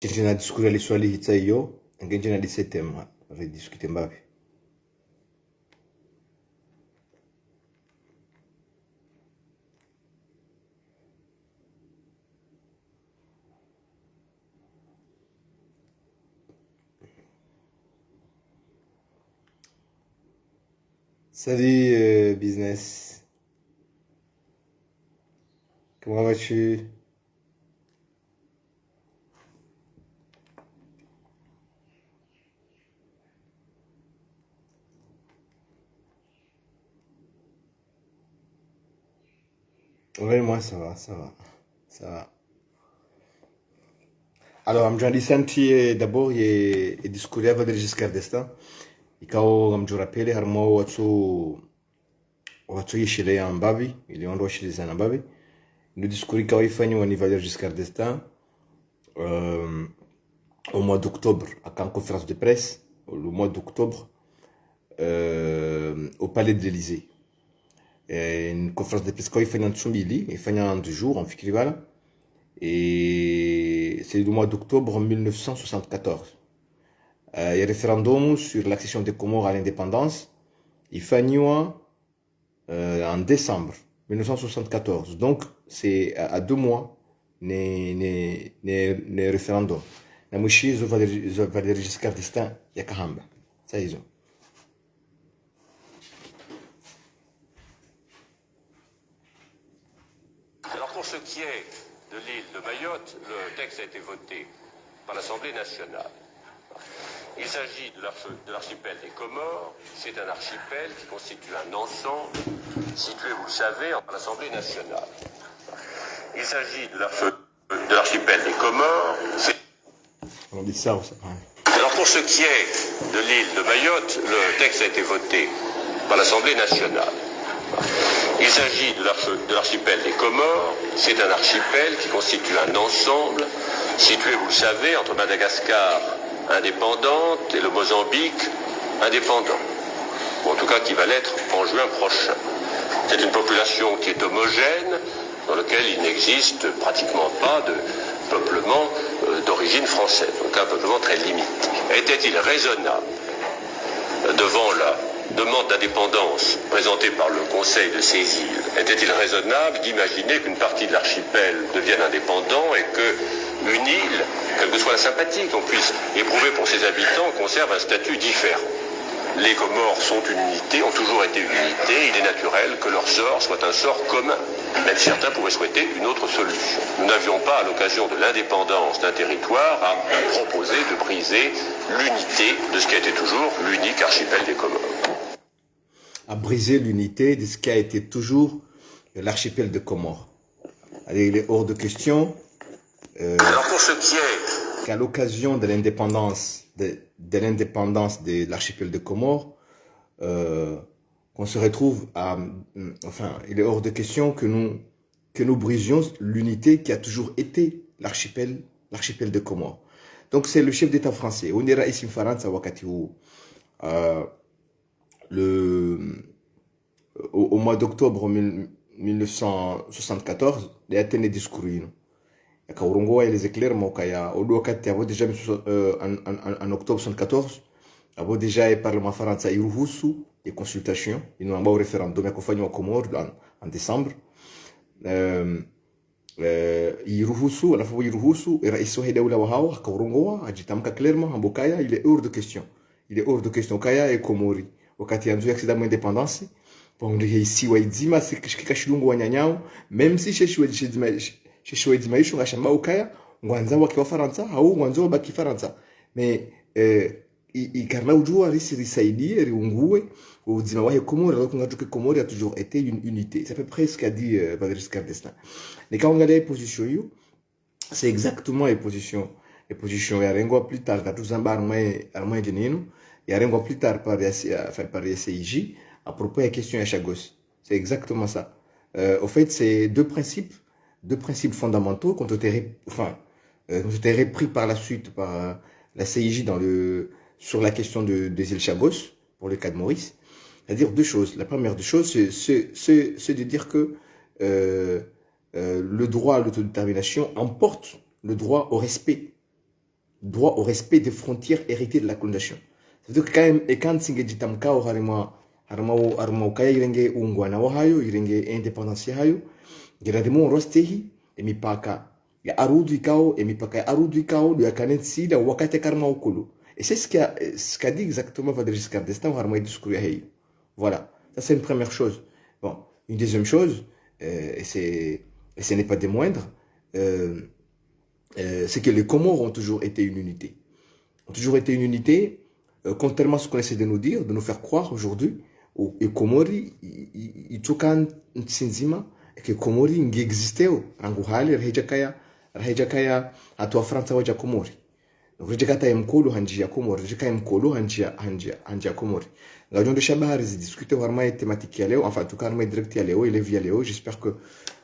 Tena discuter swali hitsa hiyo angenjena disetem rediscuter mbavi. Salut business. Comment vas-tu? Oui, moi ça va, ça va, ça va. Alors, amjandi santi d'abord e discuter avec Giscard d'Estaing. Ikao amjo rappele harmo watso yeshile ya mbavi, ili ondo yeshile sana mbavi. Nous discuter ikao ifanye wani Valéry Giscard d'Estaing au mois d'octobre à une conférence de presse, le mois d'octobre au Palais de l'Élysée. Une conférence de presse quand il fait un tsumili, il fait un 2 jours en Fikrivala. Et c'est le mois d'octobre 1974. Il y a un référendum sur l'accession des Comores à l'indépendance. Il fait en décembre 1974. Donc, c'est à 2 mois le référendum. Namushi Valéry Giscard d'Estaing yakahamba. Ça ils ont. Alors pour ce qui est de l'île de Mayotte, le texte a été voté par l'Assemblée nationale. Il s'agit de l'archipel des Comores. C'est un archipel qui constitue un ensemble situé, vous le savez, par l'Assemblée nationale. Il s'agit de l'archipel des Comores. On dit ça aussi. Alors pour ce qui est de l'île de Mayotte, le texte a été voté par l'Assemblée nationale. Il s'agit de l'archipel des Comores. C'est un archipel qui constitue un ensemble situé, vous le savez, entre Madagascar indépendante et le Mozambique indépendant. Ou en tout cas qui va l'être en juin prochain. C'est une population qui est homogène, dans laquelle il n'existe pratiquement pas de peuplement d'origine française, donc un peuplement très limité. Était-il raisonnable, devant la demande d'indépendance présentée par le Conseil de ces îles, était-il raisonnable d'imaginer qu'une partie de l'archipel devienne indépendant et qu'une île, quelle que soit la sympathie qu'on puisse éprouver pour ses habitants, conserve un statut différent? Les Comores sont une unité, ont toujours été une unité. Il est naturel que leur sort soit un sort commun, même si certains pourraient souhaiter une autre solution. Nous n'avions pas, à l'occasion de l'indépendance d'un territoire, à proposer de briser l'unité de ce qui a été toujours l'unique archipel des Comores. À briser l'unité de ce qui a été toujours l'archipel de Comores. Allez, il est hors de question Alors pour ce qui est qu'à l'occasion de l'indépendance de l'archipel de Comores, qu'on se retrouve à... Enfin, il est hors de question que nous brisions l'unité qui a toujours été l'archipel de Comores. Donc c'est le chef d'État français, Onera Issim Faransa wakati huu. Au mois d'octobre 1974, il a tenu discours. Akaurungoa les éclairs mokaya au wakati abo déjà en octobre 74 abo déjà le parlement français iruhusu des consultations ino ambao référendum yakufanywa Comores en décembre iruhusu alafu iruhusu rais wa dawla wa hao akaurungoa ajitamka clairement ambokaya il est hors de question kaya et Comori wakati yanzu yakisida mu indépendance pour ici wa idzima sikishika shilungu wanyanyao même si sheshwe shishwe maisho ngashamba ukaya ngwanza wa Faransa au ngwanza wa Faransa mais ikarna ujua risaidie riungue uzima wa Comores alors que Comores a toujours été une unité. C'est à peu près ce qu'a dit Valéry Giscard d'Estaing. Mais quand on regarde les positions, c'est exactement les positions ya rengo plus tard quand tout armé de nino ya rengo plus tard par les CIJ à propos de la question à Chagos. C'est exactement ça. Au fait, c'est deux principes fondamentaux qui ont été repris par la suite par la CIJ sur la question des îles Chagos, pour le cas de Maurice. C'est-à-dire deux choses. La première des choses, c'est de dire que le droit à l'autodétermination emporte le droit au respect droit au respect des frontières héritées de la colonisation. Ça veut dire que quand même, et quand singe jitamkao harima ukaya irenge ungwana wa hayo, irenge independence hayo, giradimo rostehi, emipaka ya arudu ikao, emipaka ya arudu ikao, do ya kanensi, da wakate karma ukulu. Et c'est ce qu'a dit exactement Valéry Giscard d'Estaing, harima y discours ya hayo. Voilà, ça c'est une première chose. Bon, une deuxième chose, et ce n'est pas des moindres, c'est que les Comores ont toujours été une unité. Ont toujours été une unité, contrairement à ce qu'on essaie de nous dire, de nous faire croire aujourd'hui, les Comori, ils tokan nsinzima, et que Comori n'existait pas. Ranguhali, Rahejakaya, à toi France, Waja Comori. Donc, Rajakata Mkolo, Hanjia Comori, Rajaka Mkolo, Hanjia Comori. La Union de Chabahar, ils discutaient vraiment les thématiques, enfin, en tout cas, direct Léo, et les via Léo. J'espère que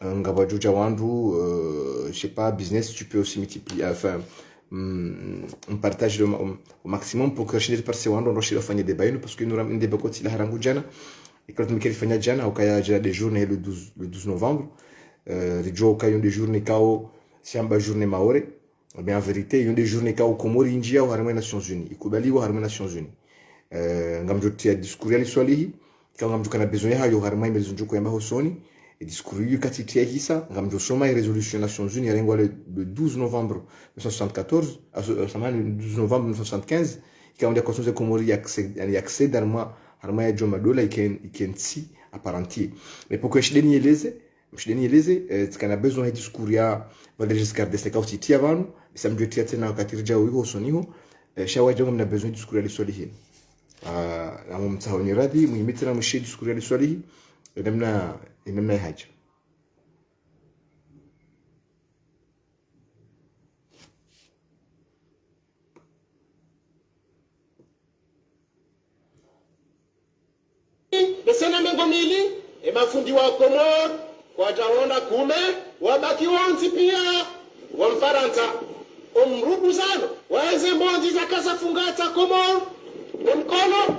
Ngabadjo Jawandu, je sais pas, business, tu peux aussi multiplier, enfin, on partage au maximum pour que je ne passe pas on roche la fin des débats parce que nous avons un débat côté la Harangujana et quand nous qualifions la Jana au cas il y a des journées le 12 novembre les jours au cas il y a des journées kao c'est un journée maoré mais en vérité il y a des journées kao Comori India ou Harmonie Nations Unies et Kubali ou Harmonie Nations Unies ngamjo tia discours ya swalihi quand ngamjo kana besoin ya yo Harmonie mais njo ko yamba hosoni et discours yu katitia hisa ngamjo soma résolution Nations Unies rengwa le 12 novembre 1974 le 12 novembre 1975 quand on a conscience de Comori accès d'arma ya Joma Dola ikensi à part entier mais pour que je l'ai tukana besoin ya discours ya Valéry Giscard d'Estaing aussi tia vanu ça me tia tena wakati rija uyo soniho shawa jongo mna besoin ya discours ya swalihi na mumtahoni radhi muhimitana mshi discours ya swalihi namna haja Besena mengomili mafundi wa Komor wajaona kume wabaki wanzi pia wa Mfaransa omrubuzano waeze mbonzi za kasa fungata Komor mkono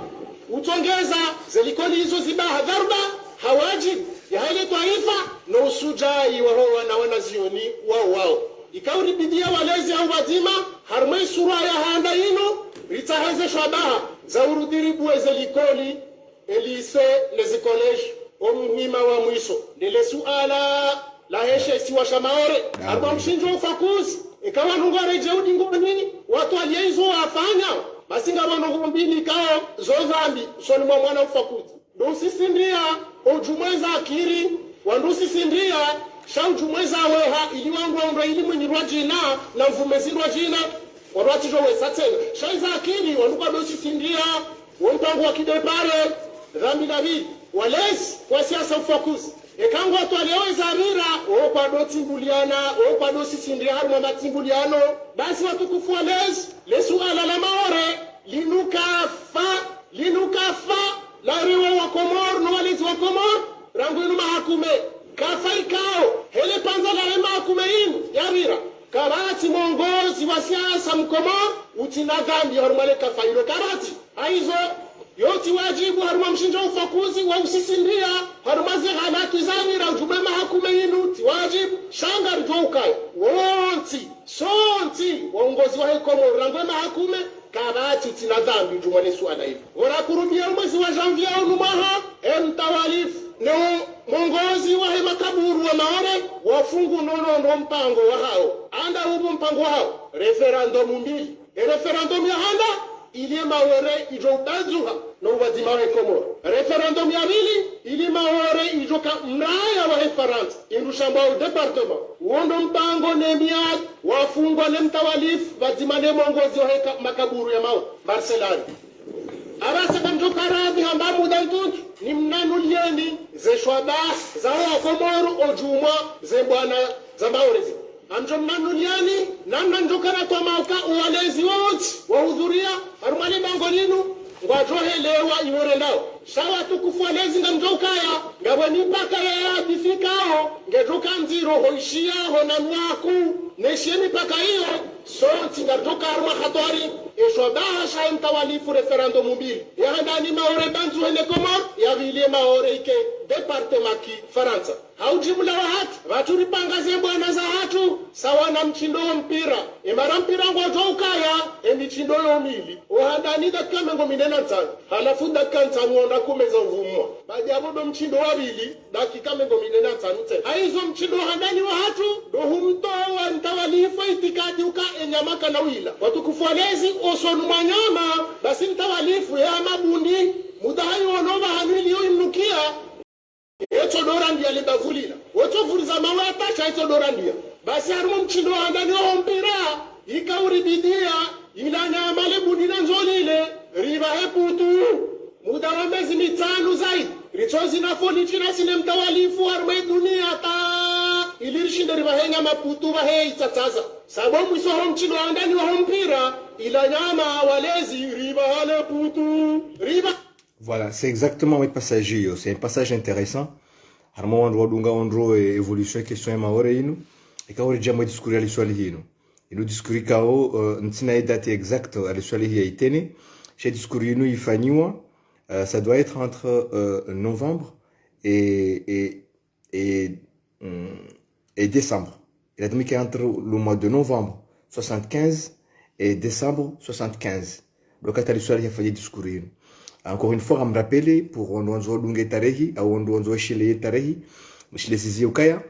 utongeza zelikoni hizo zibaha dharba hawaji ya hile taifa na usujai wa wanazioni wao ikauri bidia walezi au wazima harmai sura ya handa ino ritaheze shabaha za urudiribu zelikoli elise les collèges omhima wa mwiso ndele suala la heshe si wa shamaore aba mshinjo ufakuzi ikawa nungare jeudi ngoni watu aliyezo afanya masinga bano ngombini kao zozambi soni mwa mwana ufakuzi ndo sisindia ojumweza akiri wandu sisindia shau jumweza weha ili wangu ndo ili mwenye rwajina na mvumezi rwajina warwati jo wesatena shaiza akiri wandu kwa ndo sisindia wontangu wa kidepare Rami David walezi kwa siasa ufakuzi ekango watu alioweza amira kwa doti mbuliana kwa dosi sindria haruma matimbuliano basi watukufu walezi lesu ala la maore linukafa la riwa wa Komor no walezi wa Komor rangu inu mahakume kafai kao hele panza la rema hakume inu yarira karati mongozi wa siasa mkomor utina dhambi harumale kafailo karati aizo yoti wajibu haruma mshinja ufakuzi wa usisindia harumazi halaki zamira ujubema hakume inu ti wajibu shanga rujoukai sonti waongozi wa Komor rangwema hakume karati utina dhambi ujumane suana hivi warakurubia mwezi wa janvier unumaha mtawalifu no mongozi wa makaburu wa maore wafungu nono mpango wa hao anda ubu mpango hao referendum mbili referendum ya handa ili maore ijobazuha no wazima wa Komor referendum ya pili ili maore ijoka mraya wa France indushamba au departement uondo mpango nemiad wafungwa ne mtawalifu wazima ne mongozi wa makaburu ya mao Barcelona abasa kamjokarabi hamba mudantuntu ni mnanulieni ze shwaba za wa Komor ojuma ze bwana za maorezi amjo mnanuliani namna njokara kwa mauka uwalezi wote wahudhuria harumani bangolinu ngwajohelewa iworendao shawa tukufu walezi ngamjokaya ngabweni mpaka ya difikao ngejoka nziro hoishia honanwaku neshemi paka hiyo sonti ngajoka haruma khatwari eshobaha sha mtawalifu referendum mbili ya ndani maore banzu hene Komor ya vile maore ike departement ki Faransa haujimula wa hatu waturi pangaze bwana za hatu sawa na mchindo mpira imara mpira ngwajo ukaya michindo yomili ohandani dakika mengo minena nsanu halafu dakika nsanu onda kumeza mvumwa baada ya bodo mchindo wabili dakika mengo minena nsanu tse aizo mchindo handani wa hatu do humtoa ntawalifa itikadi uka enyamaka na wila watukufualezi osonu manyama basi ntawalifu ya mabundi mudahayi onova hanwili yo imnukia eto dorandia libavulila oto vuliza mawata chaito dorandia basi harumu mchindo handani wa mpira ikauribidia ilanya male budina nzolile riba heputu muda wa miezi mitano zaidi richozi na foni china sine mtawalifu harumai dunia ta ilirishinda riba henga maputu wa hei tataza sababu mwiso homchino andani wa hompira ilanyama walezi riba hale putu riba. Voilà, c'est exactement le passage. C'est un passage intéressant. Harmo andro dunga andro évolution question ya maore inu. Et quand on déjà moi discuter à l'histoire inu. Et nous discuter kao ntina date exacte à l'histoire hi itene. Chez discuter inu ifanywa ça doit être entre novembre et décembre. Il a dit qu'entre le mois de novembre 75 et décembre 75. Donc à l'histoire il fallait discuter. Encore une fois, à me rappeler, pour on doit dunge tarehi, on doit shile tarehi, shile zizi ukaya,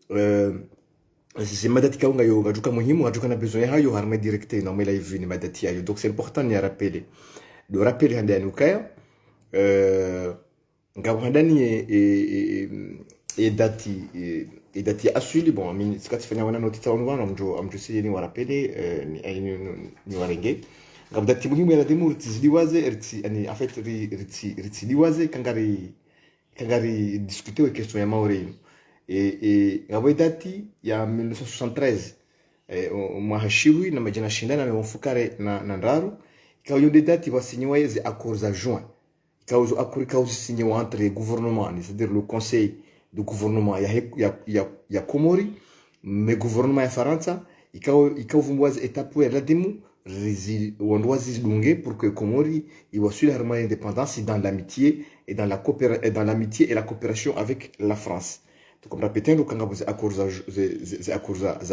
c'est madati kaunga yo, gajuka muhimu, gajuka na besoin hayo, harme directe, non mais la yvini madati hayo. Donc c'est important de rappeler. De rappeler handani ukaya, ngabandani et dati asuli, bon, amin, c'est quand tu fais na wana notita onwa, amjo siye ni wa rappeler, ni wa renge. Ngabdati muhimu ya demu ritiziliwaze yani en fait ritiziliwaze kangari discuter question ya maore et ngabdati ya 1973 mwahashiwi na majina shindana na mfukare na ndaru ikaw yonde dati wasignewa les accords à juin ikaw zo accords ikaw signewa entre les gouvernements c'est-à-dire le conseil de gouvernement ya Komori mais gouvernement ya Faransa ikaw vumwaze étape ya la demu on doit se pour que Komori soit la indépendance dans l'amitié et dans la l'amitié et la coopération avec la France. Donc comme répété, nous quand vous accords à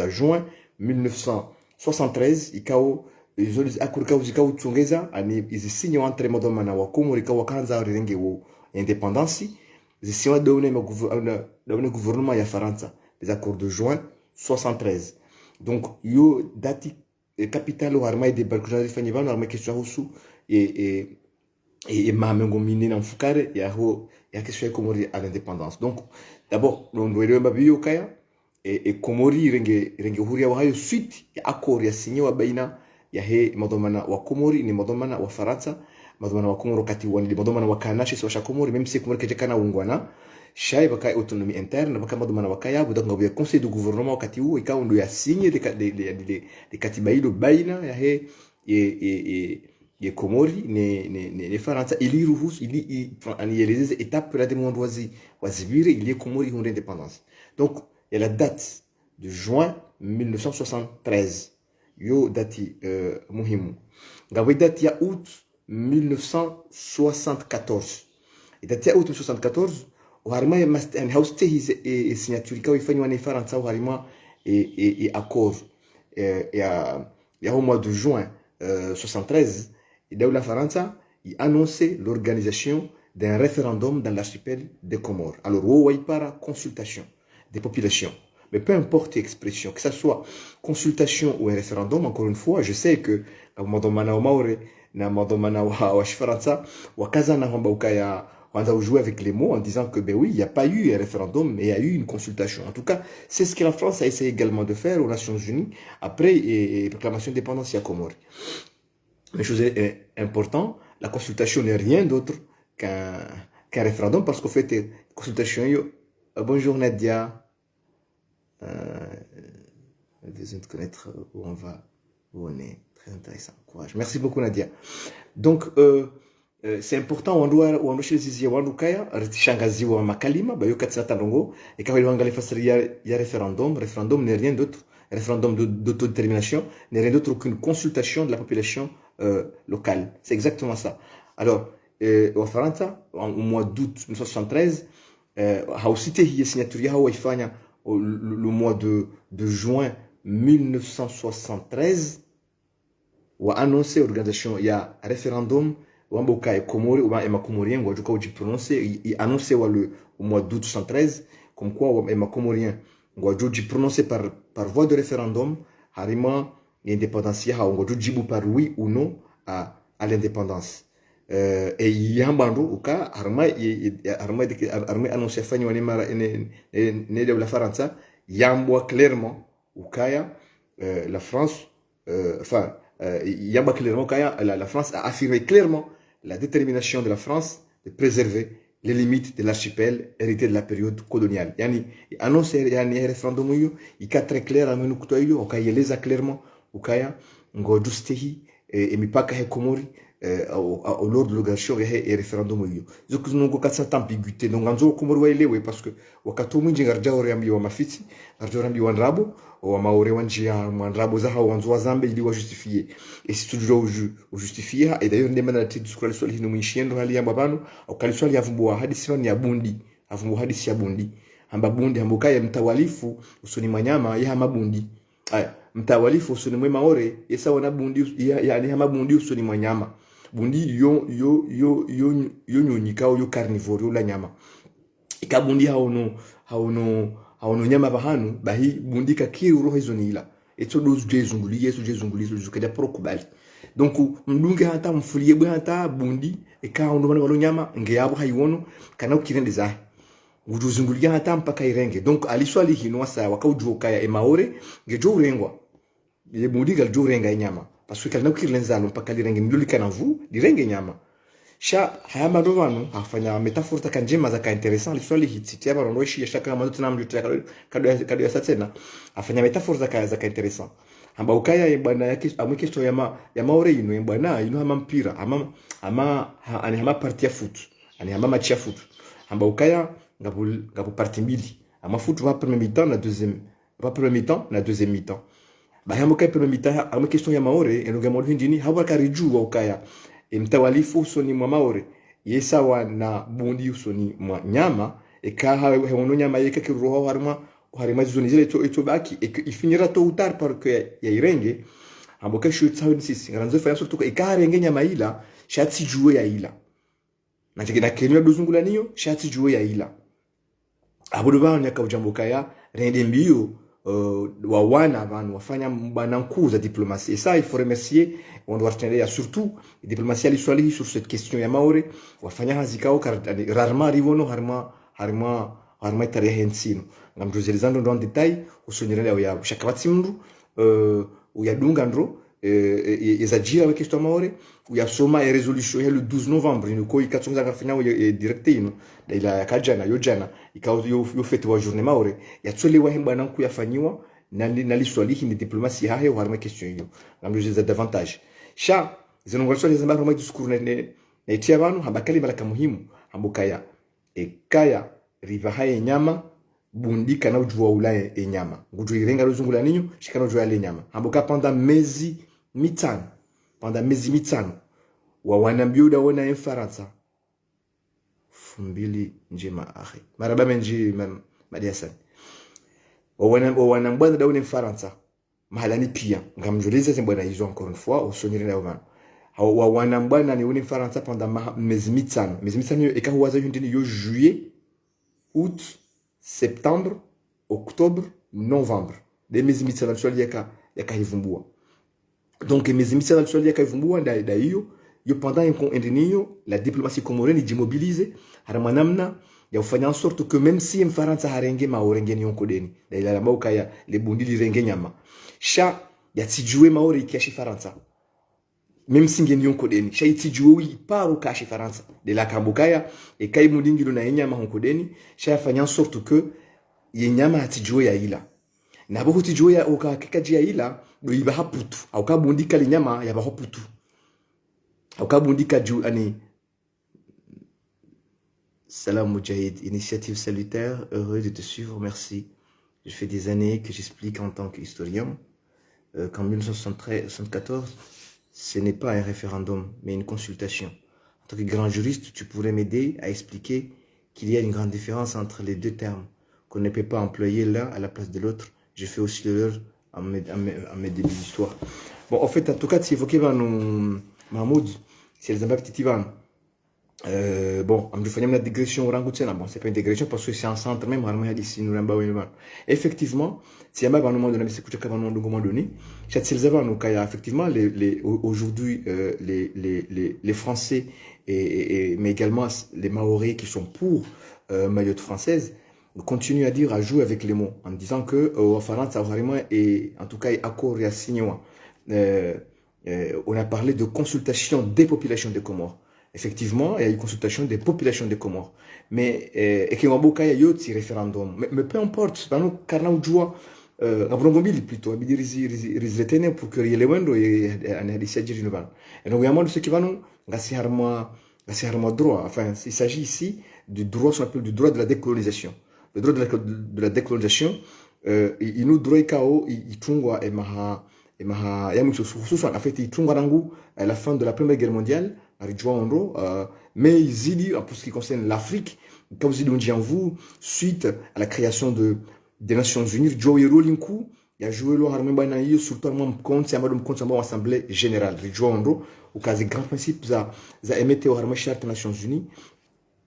juin 1973, ils accords tsongeza ani ils signent entre madomana wa Komori ka wakanza rirenge wo indépendance, ils signent le gouvernement ya France, les accords de juin 73. Donc yo dati capital au armée de Barkouja Fanyivan armée question husu et mamengo minina mfukare ya question Komori à l'indépendance. Donc d'abord on doit le babio kaya et Komori renge huria wa hayo suite ya accord ya signé wa baina ya he madomana wa Komori ni madomana wa Faransa madomana wa Komoro kati wa ni madomana wa Kanashi so Komori même si Komori kejekana ungwana shay baka autonomie interne baka madomana wakaya budanga bya conseil de gouvernement wakati huo ikawa ndo ya signe de katiba hilo baina ya he ye Komori ne Faransa ili ruhusu ili analyser étape la demande wazibire ili Komori honde indépendance. Donc il y a la date de juin 1973 yo dati muhimu ngawe date ya août 1974 et date ya août 1974 harima ya yani hauste hizi signature ikawa ifanywa na Faransa harima et accord ya au mois de juin 73 et la Faransa il annonçait l'organisation d'un référendum dans l'archipel des Comores. Alors où il para consultation des populations, mais peu importe l'expression, que ça soit consultation ou un référendum, encore une fois, je sais que madomana maore na madomana wa Faransa wa kaza na hamba ukaya on a joué avec les mots en disant que ben oui, il n'y a pas eu un référendum, mais il y a eu une consultation. En tout cas, c'est ce que la France a essayé également de faire aux Nations Unies après la proclamation d'indépendance à Comores. Mais chose importante, la consultation n'est rien d'autre qu'un référendum parce qu'en fait, la consultation, bonjour Nadia, besoin de connaître où on va, où on est. Très intéressant, courage. Merci beaucoup Nadia. Donc, c'est important on doit shiriziwa wandu kaya shangaziwa makalima bayo katsina tandongo et quand ils vont aller faire il référendum n'est rien d'autre référendum d'autodétermination n'est rien d'autre qu'une consultation de la population locale. C'est exactement ça. Alors au Faransa au mois d'août 1973 hausite hii signature yao waifanya le mois de juin 1973 wa annoncé organisation ya référendum wamboka Comores ou ma Comorien ou du coup du prononcer il annoncé le au mois d'août 73 comme quoi ma Comorien ou du prononcer par voie de référendum harima l'indépendance ya ou du jibu par oui ou non à l'indépendance et yambando uka harima annoncé fani wani mara ne de la France yambwa clairement ukaya la France enfin yamba clairement kaya la France a affirmé clairement la détermination de la France de préserver les limites de l'archipel hérité de la période coloniale. Yani annonce yani référendum yo ika très clair amenu kuto yo okayeleza clairement ukaya ngo justihi et mipaka he Komori au lors de l'organisation et référendum yo. Zoko nungo katsa ambiguïté donc anzo Komori waelewe parce que wakati mwingi ngarja oriambi wa mafiti ngarja oriambi wa nrabo wa maore wanjia mwandrabo za hao wanzo zambe ili wa justifier et si toujours au justifier et d'ailleurs ndema na tidu skula swali hino mwishiendo hali ya babano au kali swali yavumbua hadisi ya bundi avumbua hadisi ya bundi amba bundi amboka ya mtawalifu usoni manyama ya mabundi aya mtawalifu usoni mwe maore yesa wana bundi yani hama bundi usoni manyama bundi yo nyonyikao yo carnivore la nyama ikabundi haono nyama bahanu bahi bundika kiru roho hizo nila eto dozu jezunguli zukada prokubali donc mdunge hata mfulie bwa hata bundi ekaondo bana walo nyama ngeyabo hayiwono kana ukirende zahe ujuzungulia hata mpaka irenge donc aliswali hinwa sa wakaujuka ya emaore ngejo urengwa ye bundi gal jo renga nyama parce que kana ukirlenza mpaka lirenge nduli kana vu lirenge nyama sha haya madovano afanya metaphore taka njema za ka interessant liswali hititi ya barondo shi shaka kama tuna mjuta kado ya satena afanya metaphore za ka interessant amba ukaya bwana yake amwikesto ya maore ino bwana ino hama mpira ani hama parti ya foot ani hama match ya foot amba ukaya ngabu parti mbili ama foot va premier mi-temps na deuxième mi-temps ba hama ukaya premier mi-temps amwikesto ya maore eno gamolo hindini hawa kariju ukaya mtawalifu usoni mwa maore yesawa na bundi usoni mwa nyama eka hewono nyama yeka kiroho harima zoni zile to baki ifinira to utar par que ya irenge amboka shu tsawo sisi ngaranzo fa yaso tuko eka renge nyama ila shatsi juwe ya ila na tegena kenyo dozungula niyo shatsi juwe ya ila abodo ba nyaka ujamboka ya rende mbio wa wana banu wafanya bana nkuza diplomatie et ça il faut remercier on doit retenir surtout les diplomatie aliswali sur cette question ya maore wafanya hazikao rarement rivono harma tarehe nsino ngamjozelezando ndo en détail usonyerele ya shakabati mndu uyadunga ndro ezajira avec question maore uyasoma et résolution le 12 novembre ni ko ikatsonga ngafanya directe ino ila kajana yojana ikawo yo fete wa journée maore yatsolewa hemba nanku yafanyiwa naliswali hindi diplomatie hahe harma question yo ngamjozeza davantage sha zinongosho lezamba roma discours ne tia banu habakali malaka muhimu ambukaya ekaya riva haye nyama bundi kana ujua ulaya nyama ngujo irenga lozungula ninyo shikana ujua le nyama ambuka pendant mezi mitano wa wanambiuda wona enfaransa fumbili njema akhi maraba menji madiasan wa wanambwana da wona enfaransa mahalani pia ngamjuliza zimbwana hizo encore une fois usonyere na wana wa wanambwana ni wona enfaransa pendant mezi mitano ekahuwaza yundini yo juillet août septembre octobre novembre de mezi mitano swali yaka hivumbua donc mezi mitano swali yaka hivumbua da hiyo yo pendant indiniyo la diplomatie comorienne d'immobiliser harama namna ya ufanya en sorte que même si mfaransa harenge maorenge ni onkodeni da ila mauka ya le bundi lirenge nyama sha ya tijue maore kiashi faransa même si ngeni onkodeni sha itijue iparo kashi faransa de la kambukaya e kai mudingi na nyama onkodeni sha fanya en sorte que yenyama atijue ya ila na bo tijue ya okakikaji ya ila do iba haputu au kabundi kali nyama ya bahoputu au kabundi kaju ani Salam Moudjahid, initiative salutaire, heureux de te suivre, merci. Je fais des années que j'explique en tant qu'historien qu'en 1974, ce n'est pas un référendum, mais une consultation. En tant que grand juriste, tu pourrais m'aider à expliquer qu'il y a une grande différence entre les deux termes, qu'on ne peut pas employer l'un à la place de l'autre. Je fais aussi l'erreur en mes débuts d'histoire. Bon, en fait, en tout cas, si évoqué Mahmoud, c'est les impacts titivan. Bon, je fais une digression au Rangoutsen. Bon, c'est pas une digression parce que c'est un centre même, ici, nous l'avons. Effectivement, si on a un moment donné, c'est que un moment donné, effectivement, aujourd'hui, les Français, mais également les Maoris qui sont pour Mayotte française, continuent à dire, à jouer avec les mots, en disant que, au France, ça vraiment, et en tout cas, accord et signé. On a parlé de consultation des populations des Comores. Effectivement, il y a une consultation des populations des Comores. Mais, et qu'il y a un référendum. Mais peu importe, nous, car nous jouons, plutôt, pour que les gens et donc, il y a ce qui va nous, droit. Enfin, il s'agit ici du droit, ce qu'on appelle du droit de la décolonisation. Le droit de la décolonisation, il nous droit il tungwa et maha, en fait, il tungwa à la fin de la Première Guerre mondiale, mais il pour ce qui concerne l'Afrique, comme vous dites suite à la création des Nations Unies, Joe Rolinku, il a joué le harmé banaï surtout un compte, c'est un compte en assemblée générale. Au cas des grands principes, ça émettait au harmé charte des Nations Unies,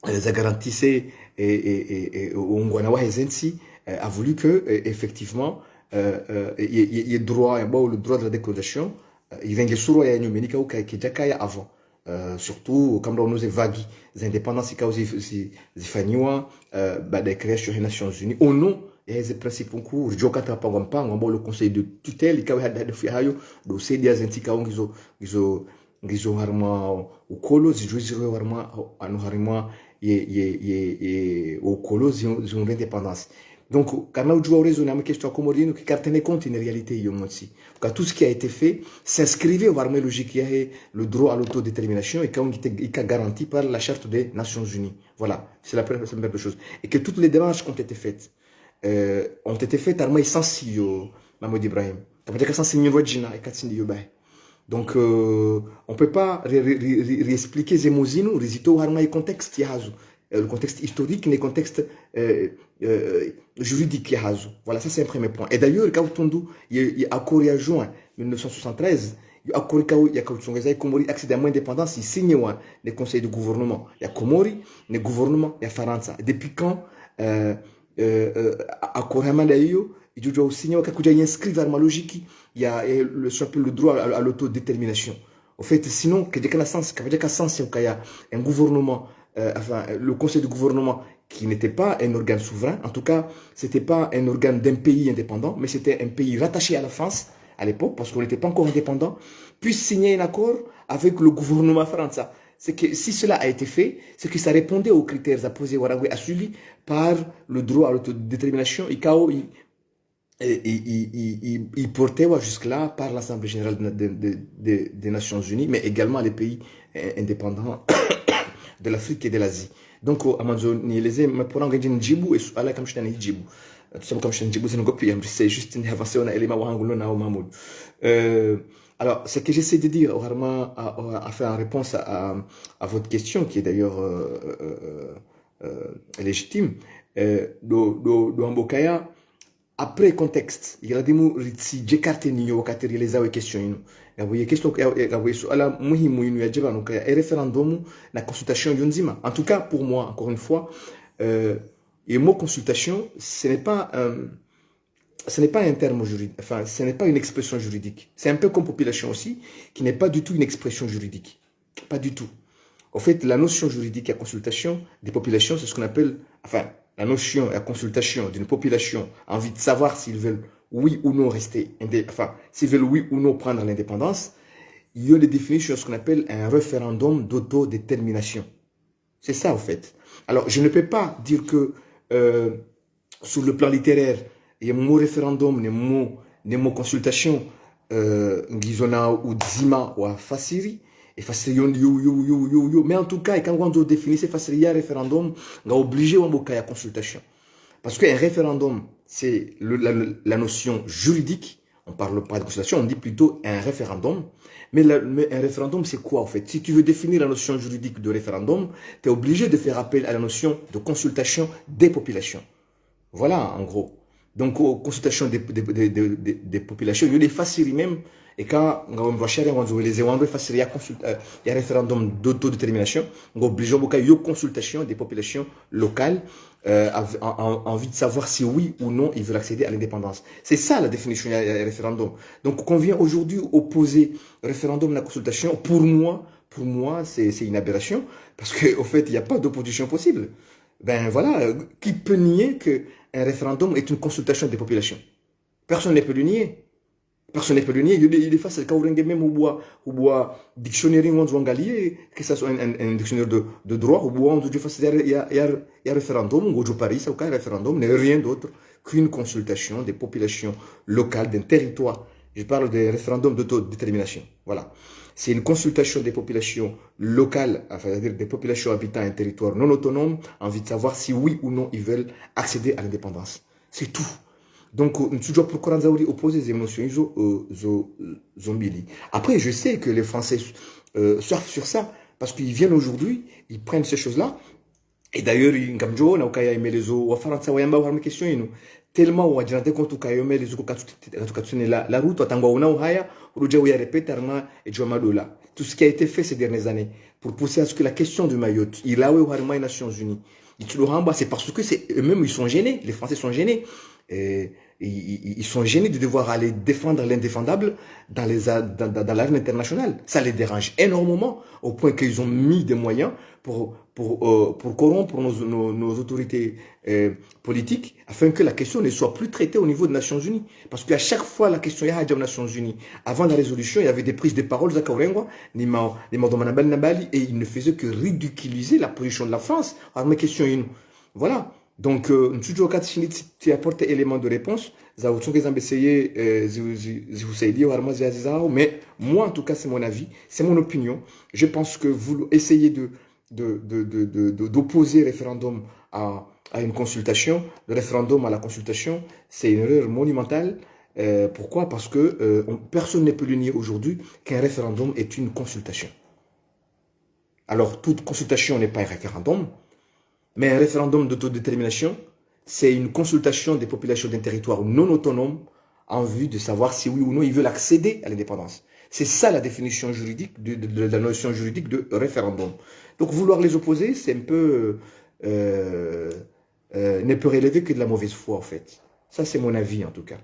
ça garantissait et Ongwanawa Hezensi a voulu que effectivement il y ait droit, le droit de la décolonisation, il vient de sur il y a une ménica qui est déjà avant. Surtout comme on nous vagues les indépendances qui causent des créations des Nations Unies au nom des principes en cours le conseil de tutelle qui a de ces des antiques ils ont harma au colo ils ont harma à nous harma au colo ils ont l'indépendance. Donc, quand on joue au réseau, on a une question comorine qui tenait compte d'une réalité. Tout ce qui a été fait s'inscrivait au armée logique, qui est le droit à l'autodétermination et qui est garanti par la Charte des Nations Unies. Voilà, c'est la première chose. Et que toutes les démarches qui ont été faites armée sensible, Mahmoud Ibrahim. Donc, on ne peut pas réexpliquer ces mots, le contexte le contexte historique, le contexte juridique. Voilà, ça c'est un premier point. Et d'ailleurs, quand il y a accord juin 1973, il y a accord Komori accédé à moins d'indépendance, il signe les conseils de gouvernement. Il y a Komori, le gouvernement, il y a Faransa. Depuis quand accord Hamadayo, il doit aussi signer qu'il y a inscrit vers ma logique, il y a le droit à l'autodétermination. En fait, sinon, qu'il y a un gouvernement, enfin, le conseil de gouvernement qui n'était pas un organe souverain, en tout cas, c'était pas un organe d'un pays indépendant, mais c'était un pays rattaché à la France à l'époque, parce qu'on n'était pas encore indépendant, puisse signer un accord avec le gouvernement français. C'est que si cela a été fait, c'est que ça répondait aux critères apposés à celui par le droit à l'autodétermination, il portait jusque-là par l'Assemblée générale des Nations Unies, mais également les pays indépendants de l'Afrique et de l'Asie. Donc, c'est juste une avancée, alors, ce que j'essaie de dire, à faire en réponse à votre question, qui est d'ailleurs légitime, après contexte, il y a des mots qui j'écarte niyo wakati réaliser les questions. Il question ala muhimu inu ya jeba donc référendum la consultation yonzima. En tout cas pour moi encore une fois et mot consultation ce n'est pas un terme juridique, enfin ce n'est pas une expression juridique. C'est un peu comme population aussi qui n'est pas du tout une expression juridique. Pas du tout. En fait, la notion juridique à consultation des populations, c'est ce qu'on appelle la notion et la consultation d'une population a envie de savoir s'ils veulent oui ou non rester, s'ils veulent oui ou non prendre l'indépendance, il y a des définitions de ce qu'on appelle un référendum d'autodétermination. C'est ça, en fait. Alors, je ne peux pas dire que sur le plan littéraire, il y a un mot référendum, des mots consultation, Gizona ou Dzima ou Fasiri, et mais en tout cas, quand on doit définir ces facilités référendum, on est obligé à consultation. Parce qu'un référendum, c'est la notion juridique. On ne parle pas de consultation, on dit plutôt un référendum. Mais un référendum, c'est quoi en fait? Si tu veux définir la notion juridique de référendum, tu es obligé de faire appel à la notion de consultation des populations. Voilà, en gros. Donc, consultation des populations, il y a des facilités même. et quand on va chercher les événements face à référendum d'autodétermination, on oblige à une consultation des populations locales envie de savoir si oui ou non ils veulent accéder à l'indépendance. C'est ça la définition du référendum. Donc qu'on vient aujourd'hui opposer référendum à la consultation, pour moi c'est une aberration, parce qu'au fait il n'y a pas d'opposition possible. Ben voilà, qui peut nier qu'un référendum est une consultation des populations? Personne ne peut le nier. Personne ne peut le nier. Il est facile quand on même au bois dictionnaire que ce soit un dictionnaire de droit, au bois on dit il y a référendum, au Paris, ça aucun référendum, n'est rien d'autre qu'une consultation des populations locales d'un territoire. Je parle des référendums d'autodétermination. Voilà. C'est une consultation des populations locales, enfin, c'est-à-dire des populations habitant un territoire non autonome, envie de savoir si oui ou non ils veulent accéder à l'indépendance. C'est tout. Donc, nous doit pour opposer les émotions aux zombies. Après, je sais que les Français surfent sur ça, parce qu'ils viennent aujourd'hui, ils prennent ces choses-là. Et d'ailleurs, comme Joe, on a aimé les eaux, on va faire une question, tellement on a dit qu'on a aimé les eaux, la route, on a répété, tout ce qui a été fait ces dernières années pour pousser à ce que la question de Mayotte, il a eu les Nations Unies. C'est parce que eux-mêmes, ils sont gênés, les Français sont gênés. Et ils sont gênés de devoir aller défendre l'indéfendable dans l'arène internationale. Ça les dérange énormément, au point qu'ils ont mis des moyens pour corrompre nos autorités politiques, afin que la question ne soit plus traitée au niveau des Nations Unies. Parce qu'à chaque fois, la question est aux Nations Unies. Avant la résolution, il y avait des prises de parole, et ils ne faisaient que ridiculiser la position de la France. Alors, mes questions, voilà. Donc, toujours quand tu apportes éléments de réponse, mais moi, en tout cas, c'est mon avis, c'est mon opinion. Je pense que vous essayez d'opposer référendum à une consultation, le référendum à la consultation, c'est une erreur monumentale. Pourquoi? Parce que personne ne peut le nier aujourd'hui qu'un référendum est une consultation. Alors, toute consultation n'est pas un référendum. Mais un référendum d'autodétermination, c'est une consultation des populations d'un territoire non autonome en vue de savoir si oui ou non ils veulent accéder à l'indépendance. C'est ça la définition juridique de la notion juridique de référendum. Donc vouloir les opposer, c'est un peu ne peut relever que de la mauvaise foi en fait. Ça c'est mon avis en tout cas.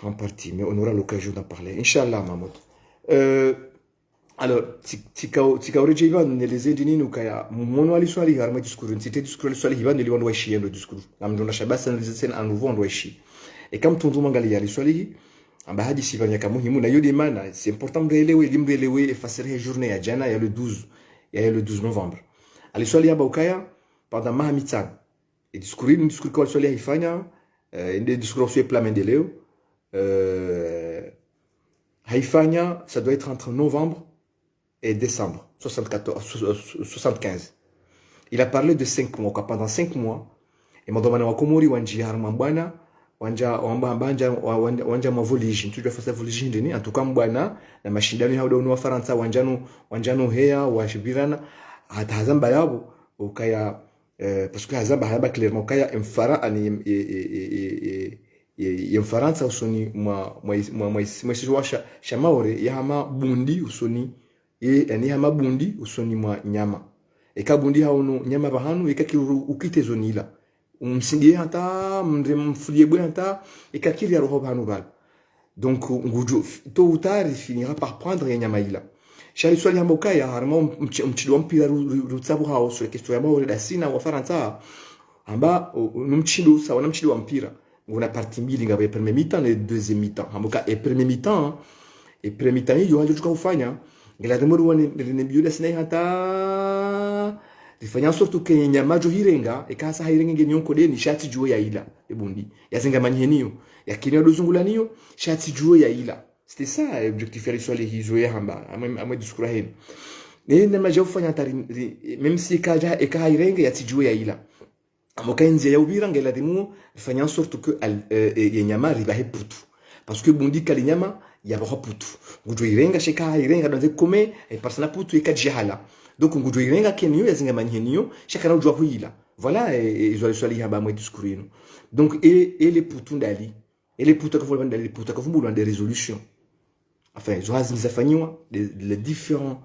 En partie, mais on aura l'occasion d'en parler. Inch'Allah, Mahmoud. Alors, tikaoreje ivan neleze dini nukaya mono ali swali harma discours c'était discours swali ivan neli wando washi le discours namdona shabasa neleze à nouveau wando washi et comme ton mangali ali swali amba hadi sivanya kamuhimu na yodi mana c'est important de limrelewe et faire la journée à jana il y a le 12 novembre ali swali aba ukaya pendant mahamitan et discours kwa swali haifanya ende discours sur plan mendeleo haifanya ça doit être entre novembre et décembre 75. Il a parlé de 5 mois. Pendant 5 mois, et madame Wakomori wanji harmambana wanja mavoliji tu faire voliji ndeni en tout cas mbwana na mashindano ya wadau wa Faransa wanjano hea washibirana atazamba yabo ukaya parce que hazamba haba clairement kaya mfara ani Faransa usoni mwa shamaore ya hama bundi usoni ni hama bundi usoni mwa nyama eka bundi hauno nyama bahanu eka kiru ukite zonila umsingie hata mfulie bwe hata eka kiri ya roho bahanu bal donc ngujo tôt ou tard il finira par prendre nyama ila shali swali hamboka ya harma mchido mpira rutsabu hao sur question ya maore da sina wa Faransa amba numchido sawa na mchido wa mpira ngona partie mbili ngabe premier mi-temps et deuxième mi-temps hamboka et premier mi-temps hiyo alichoka kufanya ngela demuru wane nembiyuda sinai hata rifanya sortu ke nyama jo hirenga ekasa hirenga ngenyonko de ni shati juo ya ila ebundi yazenga manyeniyo yakini dozungulaniyo shati juo ya ila c'était ça l'objectif ya riswali hizo ya hamba amwe discours hen ne nema jo fanya tari même si kaja eka hirenga ya tijuo ya ila amoka nje ya ubira ngela demu rifanya sortu ke nyama ribahe putu parce que bundi kalinyama ya bahaputu ngujo irenga sheka irenga donze kome e parsana putu e kadjihala donc ngujo irenga kenyo yazinga manyenyo sheka na ujwa huila voilà et ils ont swali haba mwe discours donc et les putu ndali et les puta que vous des résolutions. Enfin, les différentes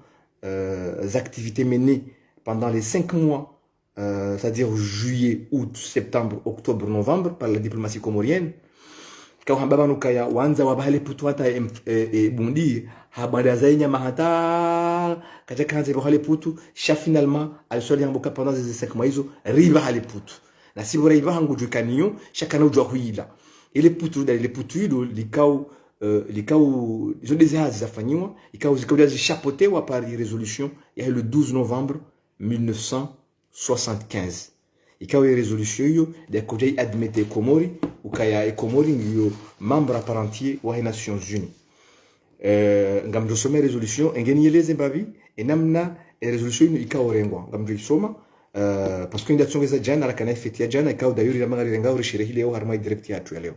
activités menées pendant les 5 mois, c'est-à-dire juillet, août, septembre, octobre, novembre, par la diplomatie comorienne. Quand on a kaya wanza wabahale putuata et bundi habanda zainya mahata kaja kanze bahale putu sha finalement al soli amboka pendant ces 5 mois izo riba hale putu na si bora iba hangu jukanio chakana ujwa huila ile putu les putu do likao ils ont déjà zafanywa ikao zikawa zichapotewa par résolution il y a le 12 novembre 1975 ikawa résolution hiyo de kujai admete Komori ukaya Komori ndio membre à part entier wa Nations Unies ngamdo soma résolution ngenieleze mbavi enamna résolution ikawa rengwa ngamdo isoma parce que ndatsongeza jana la kana fetia jana ikawa dayuri la magari renga urishire leo harma direct ya tu leo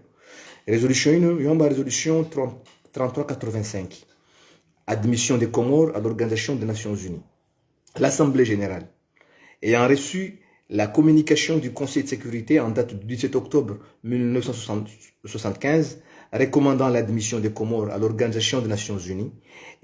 résolution ino yomba résolution 3385 admission des Comores à l'Organisation des Nations Unies. L'Assemblée générale ayant reçu la communication du Conseil de sécurité en date du 17 octobre 1975 recommandant l'admission des Comores à l'Organisation des Nations Unies